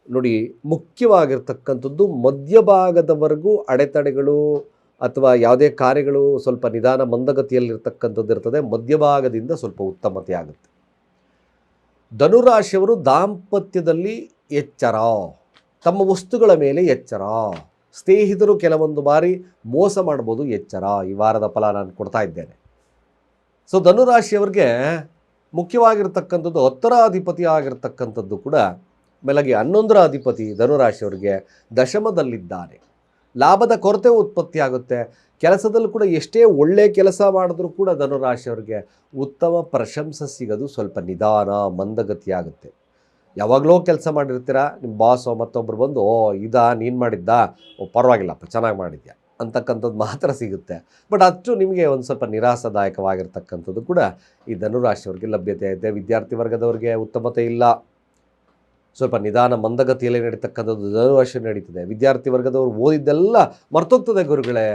ನೋಡಿ ಮುಖ್ಯವಾಗಿರ್ತಕ್ಕಂಥದ್ದು ಮಧ್ಯಭಾಗದವರೆಗೂ ಅಡೆತಡೆಗಳು ಅಥವಾ ಯಾವುದೇ ಕಾರ್ಯಗಳು ಸ್ವಲ್ಪ ನಿಧಾನ ಮಂದಗತಿಯಲ್ಲಿರ್ತಕ್ಕಂಥದ್ದು ಇರ್ತದೆ. ಮಧ್ಯಭಾಗದಿಂದ ಸ್ವಲ್ಪ ಉತ್ತಮತೆ ಆಗುತ್ತೆ. ಧನುರಾಶಿಯವರು ದಾಂಪತ್ಯದಲ್ಲಿ ಎಚ್ಚರ, ತಮ್ಮ ವಸ್ತುಗಳ ಮೇಲೆ ಎಚ್ಚರ. ಸ್ನೇಹಿತರು ಕೆಲವೊಂದು ಬಾರಿ ಮೋಸ ಮಾಡ್ಬೋದು, ಎಚ್ಚರ. ಈ ವಾರದ ಫಲ ನಾನು ಕೊಡ್ತಾ ಇದ್ದೇನೆ. ಸೊ ಧನುರಾಶಿಯವರಿಗೆ ಮುಖ್ಯವಾಗಿರ್ತಕ್ಕಂಥದ್ದು 10ರ ಅಧಿಪತಿ ಆಗಿರ್ತಕ್ಕಂಥದ್ದು ಕೂಡ ಮೇಲಾಗಿ 11ರ ಅಧಿಪತಿ ಧನುರಾಶಿಯವರಿಗೆ ದಶಮದಲ್ಲಿದ್ದಾನೆ. ಲಾಭದ ಕೊರತೆ ಉತ್ಪತ್ತಿ ಆಗುತ್ತೆ. ಕೆಲಸದಲ್ಲೂ ಕೂಡ ಎಷ್ಟೇ ಒಳ್ಳೆಯ ಕೆಲಸ ಮಾಡಿದ್ರೂ ಕೂಡ ಧನುರಾಶಿಯವರಿಗೆ ಉತ್ತಮ ಪ್ರಶಂಸೆ ಸಿಗೋದು ಸ್ವಲ್ಪ ನಿಧಾನ, ಮಂದಗತಿ ಆಗುತ್ತೆ. ಯಾವಾಗಲೋ ಕೆಲಸ ಮಾಡಿರ್ತೀರ, ನಿಮ್ಮ ಬಾಸೋ ಮತ್ತೊಬ್ಬರು ಬಂದು ಇದಾ ನೀನು ಮಾಡಿದ್ದಾ, ಪರವಾಗಿಲ್ಲಪ್ಪ ಚೆನ್ನಾಗಿ ಮಾಡಿದ್ಯಾ ಅಂತಕ್ಕಂಥದ್ದು ಮಾತ್ರ ಸಿಗುತ್ತೆ. ಬಟ್ ಅಷ್ಟು ನಿಮಗೆ ಒಂದು ಸ್ವಲ್ಪ ನಿರಾಸದಾಯಕವಾಗಿರ್ತಕ್ಕಂಥದ್ದು ಕೂಡ ಈ ಧನುರಾಶಿಯವರಿಗೆ ಲಭ್ಯತೆ ಇದೆ. ವಿದ್ಯಾರ್ಥಿ ವರ್ಗದವರಿಗೆ ಉತ್ತಮತೆ ಇಲ್ಲ, ಸ್ವಲ್ಪ ನಿಧಾನ ಮಂದಗತಿಯಲ್ಲಿ ನಡೀತಕ್ಕಂಥದ್ದು ಧನುರಾಶಿ ನಡೀತದೆ. ವಿದ್ಯಾರ್ಥಿ ವರ್ಗದವರು ಓದಿದ್ದೆಲ್ಲ ಮರ್ತೋಗ್ತದೆ ಗುರುಗಳೇ.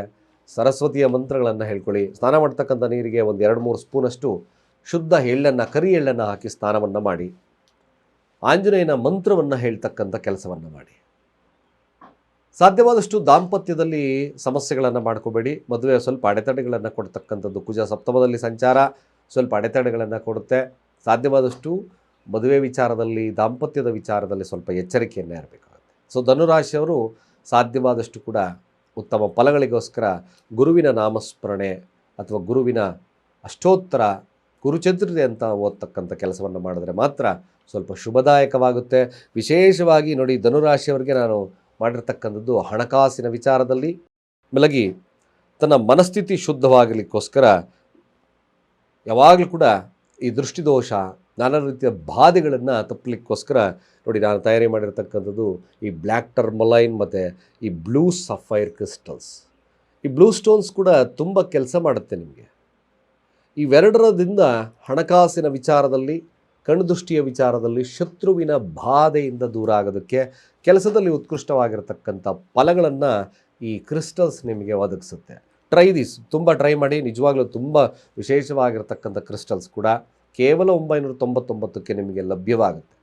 ಸರಸ್ವತಿಯ ಮಂತ್ರಗಳನ್ನು ಹೇಳ್ಕೊಳ್ಳಿ. ಸ್ನಾನ ಮಾಡ್ತಕ್ಕಂಥ ನೀರಿಗೆ ಒಂದು 2-3 ಸ್ಪೂನಷ್ಟು ಶುದ್ಧ ಎಳ್ಳನ್ನು, ಕರಿ ಎಳ್ಳನ್ನು ಹಾಕಿ ಸ್ನಾನವನ್ನು ಮಾಡಿ, ಆಂಜನೇಯನ ಮಂತ್ರವನ್ನು ಹೇಳ್ತಕ್ಕಂಥ ಕೆಲಸವನ್ನು ಮಾಡಿ. ಸಾಧ್ಯವಾದಷ್ಟು ದಾಂಪತ್ಯದಲ್ಲಿ ಸಮಸ್ಯೆಗಳನ್ನು ಮಾಡ್ಕೋಬೇಡಿ. ಮದುವೆ ಸ್ವಲ್ಪ ಅಡೆತಡೆಗಳನ್ನು ಕೊಡ್ತಕ್ಕಂಥದ್ದು, ಕುಜ ಸಪ್ತಮದಲ್ಲಿ ಸಂಚಾರ ಸ್ವಲ್ಪ ಅಡೆತಡೆಗಳನ್ನು ಕೊಡುತ್ತೆ. ಸಾಧ್ಯವಾದಷ್ಟು ಮದುವೆ ವಿಚಾರದಲ್ಲಿ, ದಾಂಪತ್ಯದ ವಿಚಾರದಲ್ಲಿ ಸ್ವಲ್ಪ ಎಚ್ಚರಿಕೆಯನ್ನು ಇರಬೇಕಾಗುತ್ತೆ. ಸೊ ಧನುರಾಶಿಯವರು ಸಾಧ್ಯವಾದಷ್ಟು ಕೂಡ ಉತ್ತಮ ಫಲಗಳಿಗೋಸ್ಕರ ಗುರುವಿನ ನಾಮಸ್ಮರಣೆ ಅಥವಾ ಗುರುವಿನ ಅಷ್ಟೋತ್ತರ, ಗುರುಚತುರ್ಥಿ ಅಂತ ಓದ್ತಕ್ಕಂಥ ಕೆಲಸವನ್ನು ಮಾಡಿದ್ರೆ ಮಾತ್ರ ಸ್ವಲ್ಪ ಶುಭದಾಯಕವಾಗುತ್ತೆ. ವಿಶೇಷವಾಗಿ ನೋಡಿ, ಧನುರಾಶಿಯವರಿಗೆ ನಾನು ಮಾಡಿರ್ತಕ್ಕಂಥದ್ದು ಹಣಕಾಸಿನ ವಿಚಾರದಲ್ಲಿ ಬೆಳಗಿ ತನ್ನ ಮನಸ್ಥಿತಿ ಶುದ್ಧವಾಗಲಿಕ್ಕೋಸ್ಕರ ಯಾವಾಗಲೂ ಕೂಡ ಈ ದೃಷ್ಟಿದೋಷ, ನಾನಾ ರೀತಿಯ ಬಾಧೆಗಳನ್ನು ತಪ್ಪಲಿಕ್ಕೋಸ್ಕರ ನೋಡಿ ನಾನು ತಯಾರಿ ಮಾಡಿರ್ತಕ್ಕಂಥದ್ದು ಈ ಬ್ಲ್ಯಾಕ್ ಟರ್ಮಲೈನ್ ಮತ್ತು ಈ ಬ್ಲೂ ಸಫೈರ್ ಕ್ರಿಸ್ಟಲ್ಸ್. ಈ ಬ್ಲೂ ಸ್ಟೋನ್ಸ್ ಕೂಡ ತುಂಬ ಕೆಲಸ ಮಾಡುತ್ತೆ ನಿಮಗೆ. ಇವೆರಡರದಿಂದ ಹಣಕಾಸಿನ ವಿಚಾರದಲ್ಲಿ, ಕಣ್ದೃಷ್ಟಿಯ ವಿಚಾರದಲ್ಲಿ, ಶತ್ರುವಿನ ಬಾಧೆಯಿಂದ ದೂರ ಆಗೋದಕ್ಕೆ, ಕೆಲಸದಲ್ಲಿ ಉತ್ಕೃಷ್ಟವಾಗಿರತಕ್ಕಂಥ ಫಲಗಳನ್ನು ಈ ಕ್ರಿಸ್ಟಲ್ಸ್ ನಿಮಗೆ ಒದಗಿಸುತ್ತೆ. ಟ್ರೈ ದಿಸ್, ತುಂಬ ಟ್ರೈ ಮಾಡಿ. ನಿಜವಾಗ್ಲೂ ತುಂಬ ವಿಶೇಷವಾಗಿರ್ತಕ್ಕಂಥ ಕ್ರಿಸ್ಟಲ್ಸ್ ಕೂಡ ಕೇವಲ 999ಕ್ಕೆ ನಿಮಗೆ ಲಭ್ಯವಾಗುತ್ತೆ.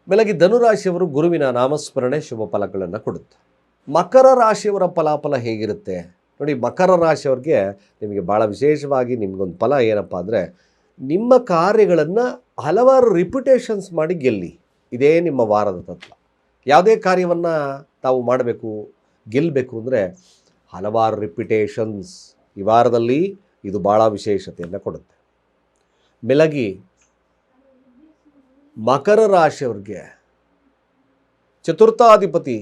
ಬೆಳಗ್ಗೆ ಧನುರಾಶಿಯವರು ಗುರುವಿನ ನಾಮಸ್ಮರಣೆ ಶುಭ ಫಲಗಳನ್ನು ಕೊಡುತ್ತೆ. ಮಕರ ರಾಶಿಯವರ ಫಲಾಫಲ ಹೇಗಿರುತ್ತೆ ನೋಡಿ. ಮಕರ ರಾಶಿಯವ್ರಿಗೆ ನಿಮಗೆ ಭಾಳ ವಿಶೇಷವಾಗಿ ನಿಮಗೊಂದು ಫಲ ಏನಪ್ಪ ಅಂದರೆ, ನಿಮ್ಮ ಕಾರ್ಯಗಳನ್ನು ಹಲವಾರು ರಿಪ್ಯುಟೇಷನ್ಸ್ ಮಾಡಿ ಗೆಲ್ಲಿ. ಇದೇ ನಿಮ್ಮ ವಾರದ ತತ್ವ. ಯಾವುದೇ ಕಾರ್ಯವನ್ನು ತಾವು ಮಾಡಬೇಕು, ಗೆಲ್ಲಬೇಕು ಅಂದರೆ ಹಲವಾರು ರಿಪ್ಯುಟೇಷನ್ಸ್. ಈ ವಾರದಲ್ಲಿ ಇದು ಭಾಳ ವಿಶೇಷತೆಯನ್ನು ಕೊಡುತ್ತೆ. ಬೆಳಗಿ ಮಕರ ರಾಶಿಯವ್ರಿಗೆ ಚತುರ್ಥಾಧಿಪತಿ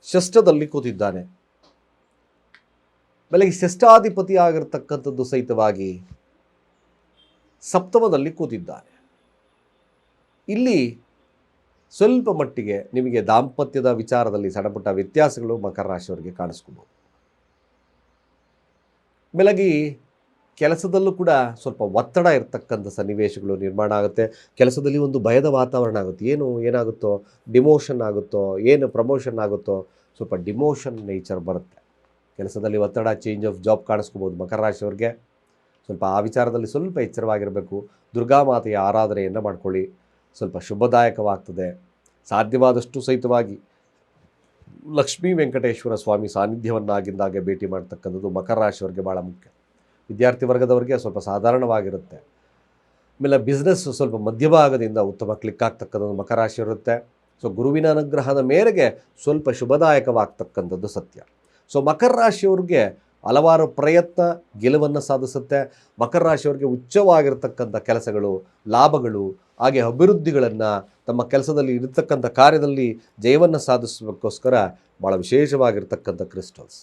ಷಷ್ಠದಲ್ಲಿ ಕೂತಿದ್ದಾನೆ. ಬೆಳಗ್ಗೆ ಷಷ್ಠಾಧಿಪತಿ ಆಗಿರ್ತಕ್ಕಂಥದ್ದು ಸಹಿತವಾಗಿ ಸಪ್ತಮದಲ್ಲಿ ಕೂತಿದ್ದಾನೆ. ಇಲ್ಲಿ ಸ್ವಲ್ಪ ಮಟ್ಟಿಗೆ ನಿಮಗೆ ದಾಂಪತ್ಯದ ವಿಚಾರದಲ್ಲಿ ಸಣ್ಣಪುಟ್ಟ ವ್ಯತ್ಯಾಸಗಳು ಮಕರ ರಾಶಿಯವರಿಗೆ ಕಾಣಿಸ್ಕೋಬಹುದು. ಬೆಳಗ್ಗೆ ಕೆಲಸದಲ್ಲೂ ಕೂಡ ಸ್ವಲ್ಪ ಒತ್ತಡ ಇರತಕ್ಕಂಥ ಸನ್ನಿವೇಶಗಳು ನಿರ್ಮಾಣ ಆಗುತ್ತೆ. ಕೆಲಸದಲ್ಲಿ ಒಂದು ಭಯದ ವಾತಾವರಣ ಆಗುತ್ತೆ. ಏನಾಗುತ್ತೋ, ಡಿಮೋಷನ್ ಆಗುತ್ತೋ, ಏನು ಪ್ರಮೋಷನ್ ಆಗುತ್ತೋ, ಸ್ವಲ್ಪ ಡಿಮೋಷನ್ ನೇಚರ್ ಬರುತ್ತೆ. ಕೆಲಸದಲ್ಲಿ ಒತ್ತಡ, ಚೇಂಜ್ ಆಫ್ ಜಾಬ್ ಕಾಣಿಸ್ಕೋಬೋದು ಮಕರ ರಾಶಿಯವ್ರಿಗೆ. ಸ್ವಲ್ಪ ಆ ವಿಚಾರದಲ್ಲಿ ಸ್ವಲ್ಪ ಎಚ್ಚರವಾಗಿರಬೇಕು. ದುರ್ಗಾಮಾತೆಯ ಆರಾಧನೆಯನ್ನು ಮಾಡ್ಕೊಳ್ಳಿ, ಸ್ವಲ್ಪ ಶುಭದಾಯಕವಾಗ್ತದೆ. ಸಾಧ್ಯವಾದಷ್ಟು ಸಹಿತವಾಗಿ ಲಕ್ಷ್ಮೀ ವೆಂಕಟೇಶ್ವರ ಸ್ವಾಮಿ ಸಾನ್ನಿಧ್ಯವನ್ನಾಗಿಂದಾಗೆ ಭೇಟಿ ಮಾಡ್ತಕ್ಕಂಥದ್ದು ಮಕರ ರಾಶಿಯವರಿಗೆ ಭಾಳ ಮುಖ್ಯ. ವಿದ್ಯಾರ್ಥಿ ವರ್ಗದವರಿಗೆ ಸ್ವಲ್ಪ ಸಾಧಾರಣವಾಗಿರುತ್ತೆ. ಆಮೇಲೆ ಬಿಸ್ನೆಸ್ ಸ್ವಲ್ಪ ಮಧ್ಯಭಾಗದಿಂದ ಉತ್ತಮ ಕ್ಲಿಕ್ ಆಗ್ತಕ್ಕಂಥದ್ದು ಮಕರ ರಾಶಿ ಇರುತ್ತೆ. ಸೊ ಗುರುವಿನ ಅನುಗ್ರಹದ ಮೇರೆಗೆ ಸ್ವಲ್ಪ ಶುಭದಾಯಕವಾಗ್ತಕ್ಕಂಥದ್ದು ಸತ್ಯ. ಸೊ ಮಕರ ರಾಶಿಯವ್ರಿಗೆ ಹಲವಾರು ಪ್ರಯತ್ನ ಗೆಲುವನ್ನು ಸಾಧಿಸುತ್ತೆ. ಮಕರ ರಾಶಿಯವರಿಗೆ ಉಚ್ಚವಾಗಿರ್ತಕ್ಕಂಥ ಕೆಲಸಗಳು, ಲಾಭಗಳು, ಹಾಗೆ ಅಭಿವೃದ್ಧಿಗಳನ್ನು ತಮ್ಮ ಕೆಲಸದಲ್ಲಿ ಇರತಕ್ಕಂಥ ಕಾರ್ಯದಲ್ಲಿ ಜಯವನ್ನು ಸಾಧಿಸೋಕ್ಕೋಸ್ಕರ ಭಾಳ ವಿಶೇಷವಾಗಿರ್ತಕ್ಕಂಥ ಕ್ರಿಸ್ಟಲ್ಸ್.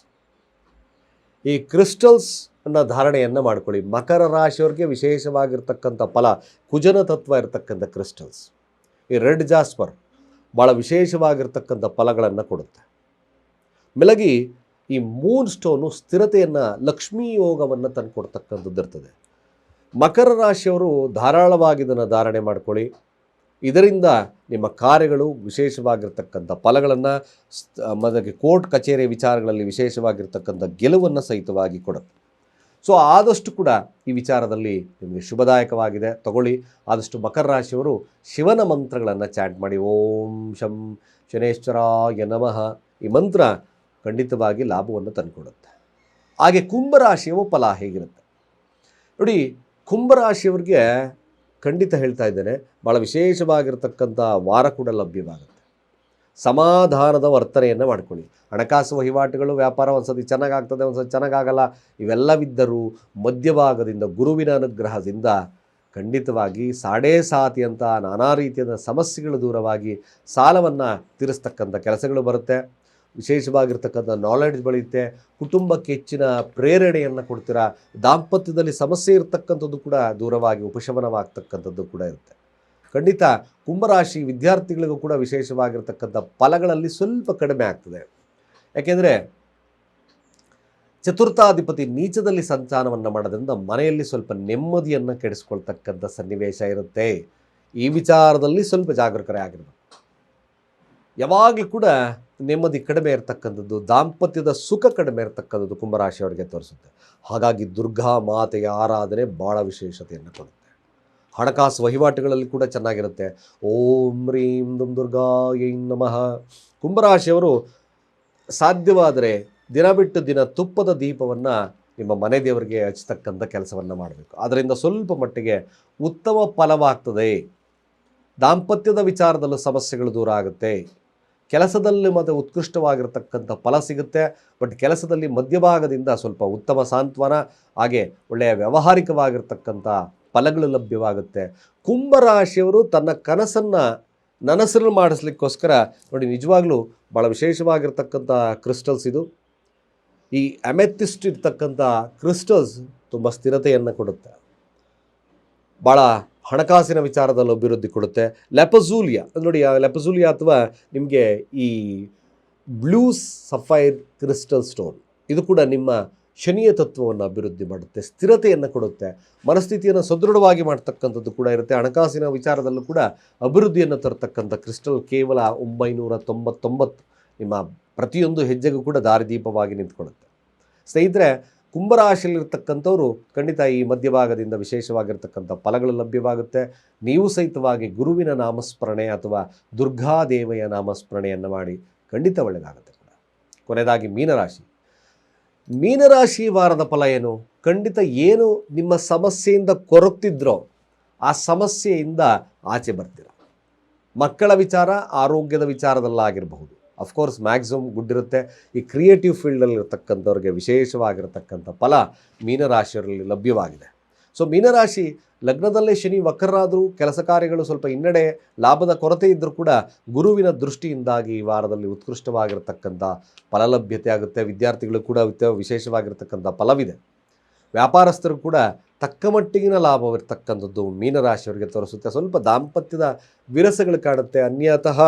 ಈ ಕ್ರಿಸ್ಟಲ್ಸ್ ಅನ್ನೋ ಧಾರಣೆಯನ್ನು ಮಾಡ್ಕೊಳ್ಳಿ. ಮಕರ ರಾಶಿಯವ್ರಿಗೆ ವಿಶೇಷವಾಗಿರ್ತಕ್ಕಂಥ ಫಲ ಕುಜನ ತತ್ವ ಇರತಕ್ಕಂಥ ಕ್ರಿಸ್ಟಲ್ಸ್. ಈ ರೆಡ್ ಜಾಸ್ಪರ್ ಭಾಳ ವಿಶೇಷವಾಗಿರ್ತಕ್ಕಂಥ ಫಲಗಳನ್ನು ಕೊಡುತ್ತೆ. ಬೆಳಗಿ ಈ ಮೂನ್ ಸ್ಟೋನು ಸ್ಥಿರತೆಯನ್ನು, ಲಕ್ಷ್ಮೀ ಯೋಗವನ್ನು ತಂದುಕೊಡ್ತಕ್ಕಂಥದ್ದು ಇರ್ತದೆ. ಮಕರ ರಾಶಿಯವರು ಧಾರಾಳವಾಗಿ ಇದನ್ನು ಧಾರಣೆ ಮಾಡ್ಕೊಳ್ಳಿ. ಇದರಿಂದ ನಿಮ್ಮ ಕಾರ್ಯಗಳು ವಿಶೇಷವಾಗಿರ್ತಕ್ಕಂಥ ಫಲಗಳನ್ನು, ಮೊದಲಿಗೆ ಕೋರ್ಟ್ ಕಚೇರಿ ವಿಚಾರಗಳಲ್ಲಿ ವಿಶೇಷವಾಗಿರ್ತಕ್ಕಂಥ ಗೆಲುವನ್ನು ಸಹಿತವಾಗಿ ಕೊಡುತ್ತೆ. ಸೊ ಆದಷ್ಟು ಕೂಡ ಈ ವಿಚಾರದಲ್ಲಿ ನಿಮಗೆ ಶುಭದಾಯಕವಾಗಿದೆ, ತಗೊಳ್ಳಿ. ಆದಷ್ಟು ಮಕರ ರಾಶಿಯವರು ಶಿವನ ಮಂತ್ರಗಳನ್ನು ಚಾಂಟ್ ಮಾಡಿ. ಓಂ ಶಂ ಶನೇಶ್ವರಾಯ ನಮಃ. ಈ ಮಂತ್ರ ಖಂಡಿತವಾಗಿ ಲಾಭವನ್ನು ತಂದುಕೊಡುತ್ತೆ. ಹಾಗೆ ಕುಂಭರಾಶಿಯವ ಫಲ ಹೇಗಿರುತ್ತೆ ನೋಡಿ. ಕುಂಭರಾಶಿಯವ್ರಿಗೆ ಖಂಡಿತ ಹೇಳ್ತಾ ಇದ್ದೇನೆ, ಭಾಳ ವಿಶೇಷವಾಗಿರ್ತಕ್ಕಂಥ ವಾರ ಕೂಡ ಲಭ್ಯವಾಗುತ್ತೆ. ಸಮಾಧಾನದ ವರ್ತನೆಯನ್ನು ಮಾಡ್ಕೊಳ್ಳಿ. ಹಣಕಾಸು ವಹಿವಾಟುಗಳು, ವ್ಯಾಪಾರ ಒಂದು ಸತಿ ಚೆನ್ನಾಗಾಗ್ತದೆ, ಒಂದು ಸತಿ ಚೆನ್ನಾಗಾಗಲ್ಲ. ಇವೆಲ್ಲವಿದ್ದರೂ ಮಧ್ಯಭಾಗದಿಂದ ಗುರುವಿನ ಅನುಗ್ರಹದಿಂದ ಖಂಡಿತವಾಗಿ ಸಾಡೇ ಸಾತಿ ಅಂತ ನಾನಾ ರೀತಿಯ ಸಮಸ್ಯೆಗಳು ದೂರವಾಗಿ ಸಾಲವನ್ನು ತೀರಿಸ್ತಕ್ಕಂಥ ಕೆಲಸಗಳು ಬರುತ್ತೆ. ವಿಶೇಷವಾಗಿರ್ತಕ್ಕಂಥ ನಾಲೆಡ್ಜ್ ಬೆಳೆಯುತ್ತೆ, ಕುಟುಂಬಕ್ಕೆ ಹೆಚ್ಚಿನ ಪ್ರೇರಣೆಯನ್ನು ಕೊಡ್ತೀರಾ, ದಾಂಪತ್ಯದಲ್ಲಿ ಸಮಸ್ಯೆ ಇರತಕ್ಕಂಥದ್ದು ಕೂಡ ದೂರವಾಗಿ ಉಪಶಮನವಾಗ್ತಕ್ಕಂಥದ್ದು ಕೂಡ ಇರುತ್ತೆ. ಖಂಡಿತ ಕುಂಭರಾಶಿ ವಿದ್ಯಾರ್ಥಿಗಳಿಗೂ ಕೂಡ ವಿಶೇಷವಾಗಿರ್ತಕ್ಕಂಥ ಫಲಗಳಲ್ಲಿ ಸ್ವಲ್ಪ ಕಡಿಮೆ ಆಗ್ತದೆ. ಯಾಕೆಂದರೆ ಚತುರ್ಥಾಧಿಪತಿ ನೀಚದಲ್ಲಿ ಸಂಚಾರವನ್ನು ಮಾಡೋದ್ರಿಂದ ಮನೆಯಲ್ಲಿ ಸ್ವಲ್ಪ ನೆಮ್ಮದಿಯನ್ನು ಕೆಡಿಸ್ಕೊಳ್ತಕ್ಕಂಥ ಸನ್ನಿವೇಶ ಇರುತ್ತೆ. ಈ ವಿಚಾರದಲ್ಲಿ ಸ್ವಲ್ಪ ಜಾಗರೂಕರಾಗಿರಬೇಕು. ಯಾವಾಗಲೂ ಕೂಡ ನೆಮ್ಮದಿ ಕಡಿಮೆ ಇರತಕ್ಕಂಥದ್ದು, ದಾಂಪತ್ಯದ ಸುಖ ಕಡಿಮೆ ಇರತಕ್ಕಂಥದ್ದು ಕುಂಭರಾಶಿಯವರಿಗೆ ತೋರಿಸುತ್ತೆ. ಹಾಗಾಗಿ ದುರ್ಗಾ ಮಾತೆಯ ಆರಾಧನೆ ಭಾಳ ವಿಶೇಷತೆಯನ್ನು ಕೊಡುತ್ತೆ. ಹಣಕಾಸು ವಹಿವಾಟುಗಳಲ್ಲಿ ಕೂಡ ಚೆನ್ನಾಗಿರುತ್ತೆ. ಓಂ ರೀಂ ದುಂ ದುರ್ಗಾಯೈ ನಮಃ. ಕುಂಭರಾಶಿಯವರು ಸಾಧ್ಯವಾದರೆ ದಿನ ಬಿಟ್ಟು ದಿನ ತುಪ್ಪದ ದೀಪವನ್ನು ನಿಮ್ಮ ಮನೆ ದೇವರಿಗೆ ಹಚ್ಚತಕ್ಕಂಥ ಕೆಲಸವನ್ನು ಮಾಡಬೇಕು. ಅದರಿಂದ ಸ್ವಲ್ಪ ಮಟ್ಟಿಗೆ ಉತ್ತಮ ಫಲವಾಗ್ತದೆ. ದಾಂಪತ್ಯದ ವಿಚಾರದಲ್ಲೂ ಸಮಸ್ಯೆಗಳು ದೂರ ಆಗುತ್ತೆ. ಕೆಲಸದಲ್ಲಿ ಮತ್ತು ಉತ್ಕೃಷ್ಟವಾಗಿರ್ತಕ್ಕಂಥ ಫಲ ಸಿಗುತ್ತೆ. ಬಟ್ ಕೆಲಸದಲ್ಲಿ ಮಧ್ಯಭಾಗದಿಂದ ಸ್ವಲ್ಪ ಉತ್ತಮ ಸಾಂತ್ವನ, ಹಾಗೆ ಒಳ್ಳೆಯ ವ್ಯಾವಹಾರಿಕವಾಗಿರ್ತಕ್ಕಂಥ ಫಲಗಳು ಲಭ್ಯವಾಗುತ್ತೆ. ಕುಂಭರಾಶಿಯವರು ತನ್ನ ಕನಸನ್ನು ನನಸನ್ನು ಮಾಡಿಸ್ಲಿಕ್ಕೋಸ್ಕರ ನೋಡಿ, ನಿಜವಾಗ್ಲೂ ಭಾಳ ವಿಶೇಷವಾಗಿರ್ತಕ್ಕಂಥ ಕ್ರಿಸ್ಟಲ್ಸ್ ಇದು. ಈ ಅಮೆಥಿಸ್ಟ್ ಇರ್ತಕ್ಕಂಥ ಕ್ರಿಸ್ಟಲ್ಸ್ ತುಂಬ ಸ್ಥಿರತೆಯನ್ನು ಕೊಡುತ್ತೆ, ಭಾಳ ಹಣಕಾಸಿನ ವಿಚಾರದಲ್ಲಿ ಅಭಿವೃದ್ಧಿ ಕೊಡುತ್ತೆ. ಲೆಪಜೂಲಿಯಾ ನೋಡಿ, ಆ ಲೆಪಜೂಲಿಯಾ ಅಥವಾ ನಿಮಗೆ ಈ ಬ್ಲೂ ಸಫೈರ್ ಕ್ರಿಸ್ಟಲ್ ಸ್ಟೋನ್, ಇದು ಕೂಡ ನಿಮ್ಮ ಶನಿಯ ತತ್ವವನ್ನು ಅಭಿವೃದ್ಧಿ ಮಾಡುತ್ತೆ, ಸ್ಥಿರತೆಯನ್ನು ಕೊಡುತ್ತೆ, ಮನಸ್ಥಿತಿಯನ್ನು ಸದೃಢವಾಗಿ ಮಾಡ್ತಕ್ಕಂಥದ್ದು ಕೂಡ ಇರುತ್ತೆ. ಹಣಕಾಸಿನ ವಿಚಾರದಲ್ಲೂ ಕೂಡ ಅಭಿವೃದ್ಧಿಯನ್ನು ತರತಕ್ಕಂಥ ಕ್ರಿಸ್ಟಲ್ ಕೇವಲ 999 ನಿಮ್ಮ ಪ್ರತಿಯೊಂದು ಹೆಜ್ಜೆಗೂ ಕೂಡ ದಾರಿದೀಪವಾಗಿ ನಿಂತ್ಕೊಳ್ಳುತ್ತೆ. ಸ್ನೇಹಿತರೆ, ಕುಂಭರಾಶಿಯಲ್ಲಿರ್ತಕ್ಕಂಥವ್ರು ಖಂಡಿತ ಈ ಮಧ್ಯಭಾಗದಿಂದ ವಿಶೇಷವಾಗಿರ್ತಕ್ಕಂಥ ಫಲಗಳು ಲಭ್ಯವಾಗುತ್ತೆ. ನೀವು ಸಹಿತವಾಗಿ ಗುರುವಿನ ನಾಮಸ್ಮರಣೆ ಅಥವಾ ದುರ್ಗಾದೇವಿಯ ನಾಮಸ್ಮರಣೆಯನ್ನು ಮಾಡಿ ಖಂಡಿತ ಒಳ್ಳೆಯದಾಗುತ್ತೆ ಕೂಡ. ಕೊನೆಯದಾಗಿ ಮೀನರಾಶಿ ವಾರದ ಫಲ ಏನು? ಖಂಡಿತ ಏನು ನಿಮ್ಮ ಸಮಸ್ಯೆಯಿಂದ ಕೊರಗ್ತಿದ್ರೋ ಆ ಸಮಸ್ಯೆಯಿಂದ ಆಚೆ ಬರ್ತೀರ. ಮಕ್ಕಳ ವಿಚಾರ, ಆರೋಗ್ಯದ ವಿಚಾರದಲ್ಲಾಗಿರಬಹುದು. ಅಫ್ಕೋರ್ಸ್ ಮ್ಯಾಕ್ಸಿಮಮ್ ಗುಡ್ ಇರುತ್ತೆ. ಈ ಕ್ರಿಯೇಟಿವ್ ಫೀಲ್ಡಲ್ಲಿ ಇರತಕ್ಕಂಥವ್ರಿಗೆ ವಿಶೇಷವಾಗಿರತಕ್ಕಂಥ ಫಲ ಮೀನರಾಶಿಯವರಲ್ಲಿ ಲಭ್ಯವಾಗಿದೆ. ಸೊ ಮೀನರಾಶಿ ಲಗ್ನದಲ್ಲೇ ಶನಿ ವಕ್ರರಾದರೂ ಕೆಲಸ ಕಾರ್ಯಗಳು ಸ್ವಲ್ಪ ಹಿನ್ನಡೆ, ಲಾಭದ ಕೊರತೆ ಇದ್ದರೂ ಕೂಡ ಗುರುವಿನ ದೃಷ್ಟಿಯಿಂದಾಗಿ ಈ ವಾರದಲ್ಲಿ ಉತ್ಕೃಷ್ಟವಾಗಿರತಕ್ಕಂಥ ಫಲಲಭ್ಯತೆ ಆಗುತ್ತೆ. ವಿದ್ಯಾರ್ಥಿಗಳು ಕೂಡ ವಿಶೇಷವಾಗಿರ್ತಕ್ಕಂಥ ಫಲವಿದೆ. ವ್ಯಾಪಾರಸ್ಥರು ಕೂಡ ತಕ್ಕ ಮಟ್ಟಿಗಿನ ಲಾಭವಿರ್ತಕ್ಕಂಥದ್ದು ಮೀನರಾಶಿಯವರಿಗೆ ತೋರಿಸುತ್ತೆ. ಸ್ವಲ್ಪ ದಾಂಪತ್ಯದ ವಿರಸಗಳು ಕಾಣುತ್ತೆ. ಅನ್ಯತಃ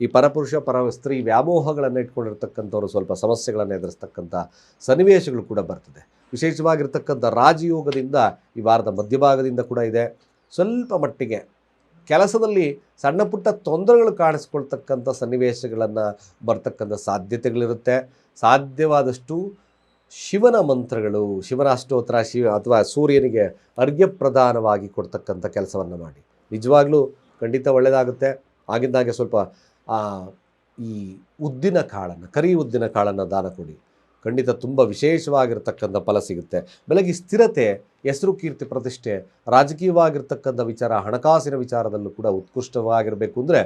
ಈ ಪರಪುರುಷ ಪರ ಸ್ತ್ರೀ ವ್ಯಾಮೋಹಗಳನ್ನು ಇಟ್ಕೊಂಡಿರ್ತಕ್ಕಂಥವ್ರು ಸ್ವಲ್ಪ ಸಮಸ್ಯೆಗಳನ್ನು ಎದುರಿಸ್ತಕ್ಕಂಥ ಸನ್ನಿವೇಶಗಳು ಕೂಡ ಬರ್ತದೆ. ವಿಶೇಷವಾಗಿರ್ತಕ್ಕಂಥ ರಾಜಯೋಗದಿಂದ ಈ ವಾರದ ಮಧ್ಯಭಾಗದಿಂದ ಕೂಡ ಇದೆ. ಸ್ವಲ್ಪ ಮಟ್ಟಿಗೆ ಕೆಲಸದಲ್ಲಿ ಸಣ್ಣ ಪುಟ್ಟ ತೊಂದರೆಗಳು ಕಾಣಿಸ್ಕೊಳ್ತಕ್ಕಂಥ ಸನ್ನಿವೇಶಗಳನ್ನು ಬರ್ತಕ್ಕಂಥ ಸಾಧ್ಯತೆಗಳಿರುತ್ತೆ. ಸಾಧ್ಯವಾದಷ್ಟು ಶಿವನ ಮಂತ್ರಗಳು, ಶಿವನ ಅಷ್ಟೋತ್ತರ, ಅಥವಾ ಸೂರ್ಯನಿಗೆ ಅರ್ಘ್ಯ ಪ್ರದಾನವಾಗಿ ಕೊಡ್ತಕ್ಕಂಥ ಕೆಲಸವನ್ನು ಮಾಡಿ. ನಿಜವಾಗ್ಲೂ ಖಂಡಿತ ಒಳ್ಳೆಯದಾಗುತ್ತೆ. ಆಗಿಂದಾಗೆ ಸ್ವಲ್ಪ ಈ ಉದ್ದಿನ ಕಾಳನ್ನು, ಕರಿ ಉದ್ದಿನ ಕಾಳನ್ನು ದಾನ ಕೊಡಿ. ಖಂಡಿತ ತುಂಬ ವಿಶೇಷವಾಗಿರ್ತಕ್ಕಂಥ ಫಲ ಸಿಗುತ್ತೆ. ಬೆಳಗ್ಗೆ ಸ್ಥಿರತೆ, ಹೆಸರು, ಕೀರ್ತಿ, ಪ್ರತಿಷ್ಠೆ, ರಾಜಕೀಯವಾಗಿರ್ತಕ್ಕಂಥ ವಿಚಾರ, ಹಣಕಾಸಿನ ವಿಚಾರದಲ್ಲೂ ಕೂಡ ಉತ್ಕೃಷ್ಟವಾಗಿರಬೇಕು ಅಂದರೆ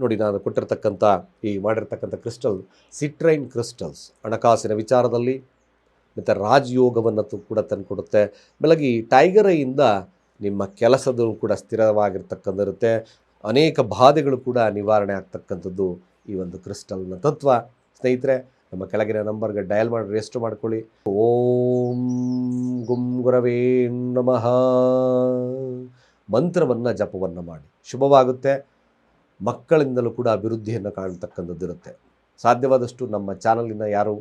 ನೋಡಿ, ನಾನು ಕೊಟ್ಟಿರ್ತಕ್ಕಂಥ ಈ ಮಾಡಿರ್ತಕ್ಕಂಥ ಕ್ರಿಸ್ಟಲ್ ಸಿಟ್ರೈನ್ ಕ್ರಿಸ್ಟಲ್ಸ್ ಹಣಕಾಸಿನ ವಿಚಾರದಲ್ಲಿ ಮತ್ತು ರಾಜಯೋಗವನ್ನು ಕೂಡ ತಂದುಕೊಡುತ್ತೆ. ಬೆಳಗ್ಗೆ ಟೈಗರ್ ಐಯಿಂದ ನಿಮ್ಮ ಕೆಲಸದೂ ಕೂಡ ಸ್ಥಿರವಾಗಿರ್ತಕ್ಕಂಥ ಇರುತ್ತೆ. ಅನೇಕ ಬಾಧೆಗಳು ಕೂಡ ನಿವಾರಣೆ ಆಗ್ತಕ್ಕಂಥದ್ದು ಈ ಒಂದು ಕ್ರಿಸ್ಟಲ್ನ ತತ್ವ. ಸ್ನೇಹಿತರೆ, ನಮ್ಮ ಕೆಳಗಿನ ನಂಬರ್ಗೆ ಡಯಲ್ ಮಾಡಿ ರಿಜಿಸ್ಟರ್ ಮಾಡ್ಕೊಳ್ಳಿ. ಓಂ ಗುಂ ಗುರವೇ ನಮಃ ಮಂತ್ರವನ್ನು ಜಪವನ್ನು ಮಾಡಿ. ಶುಭವಾಗುತ್ತೆ. ಮಕ್ಕಳಿಂದಲೂ ಕೂಡ ಅಭಿವೃದ್ಧಿಯನ್ನು ಕಾಣತಕ್ಕಂಥದ್ದು ಇರುತ್ತೆ. ಸಾಧ್ಯವಾದಷ್ಟು ನಮ್ಮ ಚಾನಲಿನ ಯಾರು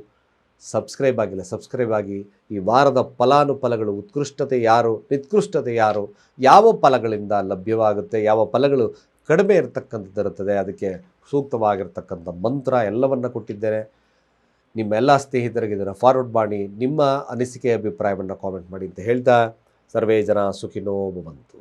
ಸಬ್ಸ್ಕ್ರೈಬ್ ಆಗಿಲ್ಲ, ಸಬ್ಸ್ಕ್ರೈಬ್ ಆಗಿ. ಈ ವಾರದ ಫಲಾನುಫಲಗಳು, ಉತ್ಕೃಷ್ಟತೆ ಯಾರು, ನಿತ್ಕೃಷ್ಟತೆ ಯಾರು, ಯಾವ ಫಲಗಳಿಂದ ಲಭ್ಯವಾಗುತ್ತೆ, ಯಾವ ಫಲಗಳು ಕಡಿಮೆ ಇರತಕ್ಕಂಥದ್ದು ಇರುತ್ತದೆ, ಅದಕ್ಕೆ ಸೂಕ್ತವಾಗಿರ್ತಕ್ಕಂಥ ಮಂತ್ರ ಎಲ್ಲವನ್ನು ಕೊಟ್ಟಿದ್ದೇನೆ. ನಿಮ್ಮೆಲ್ಲ ಸ್ನೇಹಿತರಿಗೆ ಇದನ್ನು ಫಾರ್ವರ್ಡ್ ಮಾಡಿ. ನಿಮ್ಮ ಅನಿಸಿಕೆ, ಅಭಿಪ್ರಾಯವನ್ನು ಕಾಮೆಂಟ್ ಮಾಡಿ ಅಂತ ಹೇಳ್ತಾ, ಸರ್ವೇ ಜನ ಸುಖಿನೋ ಭವಂತು.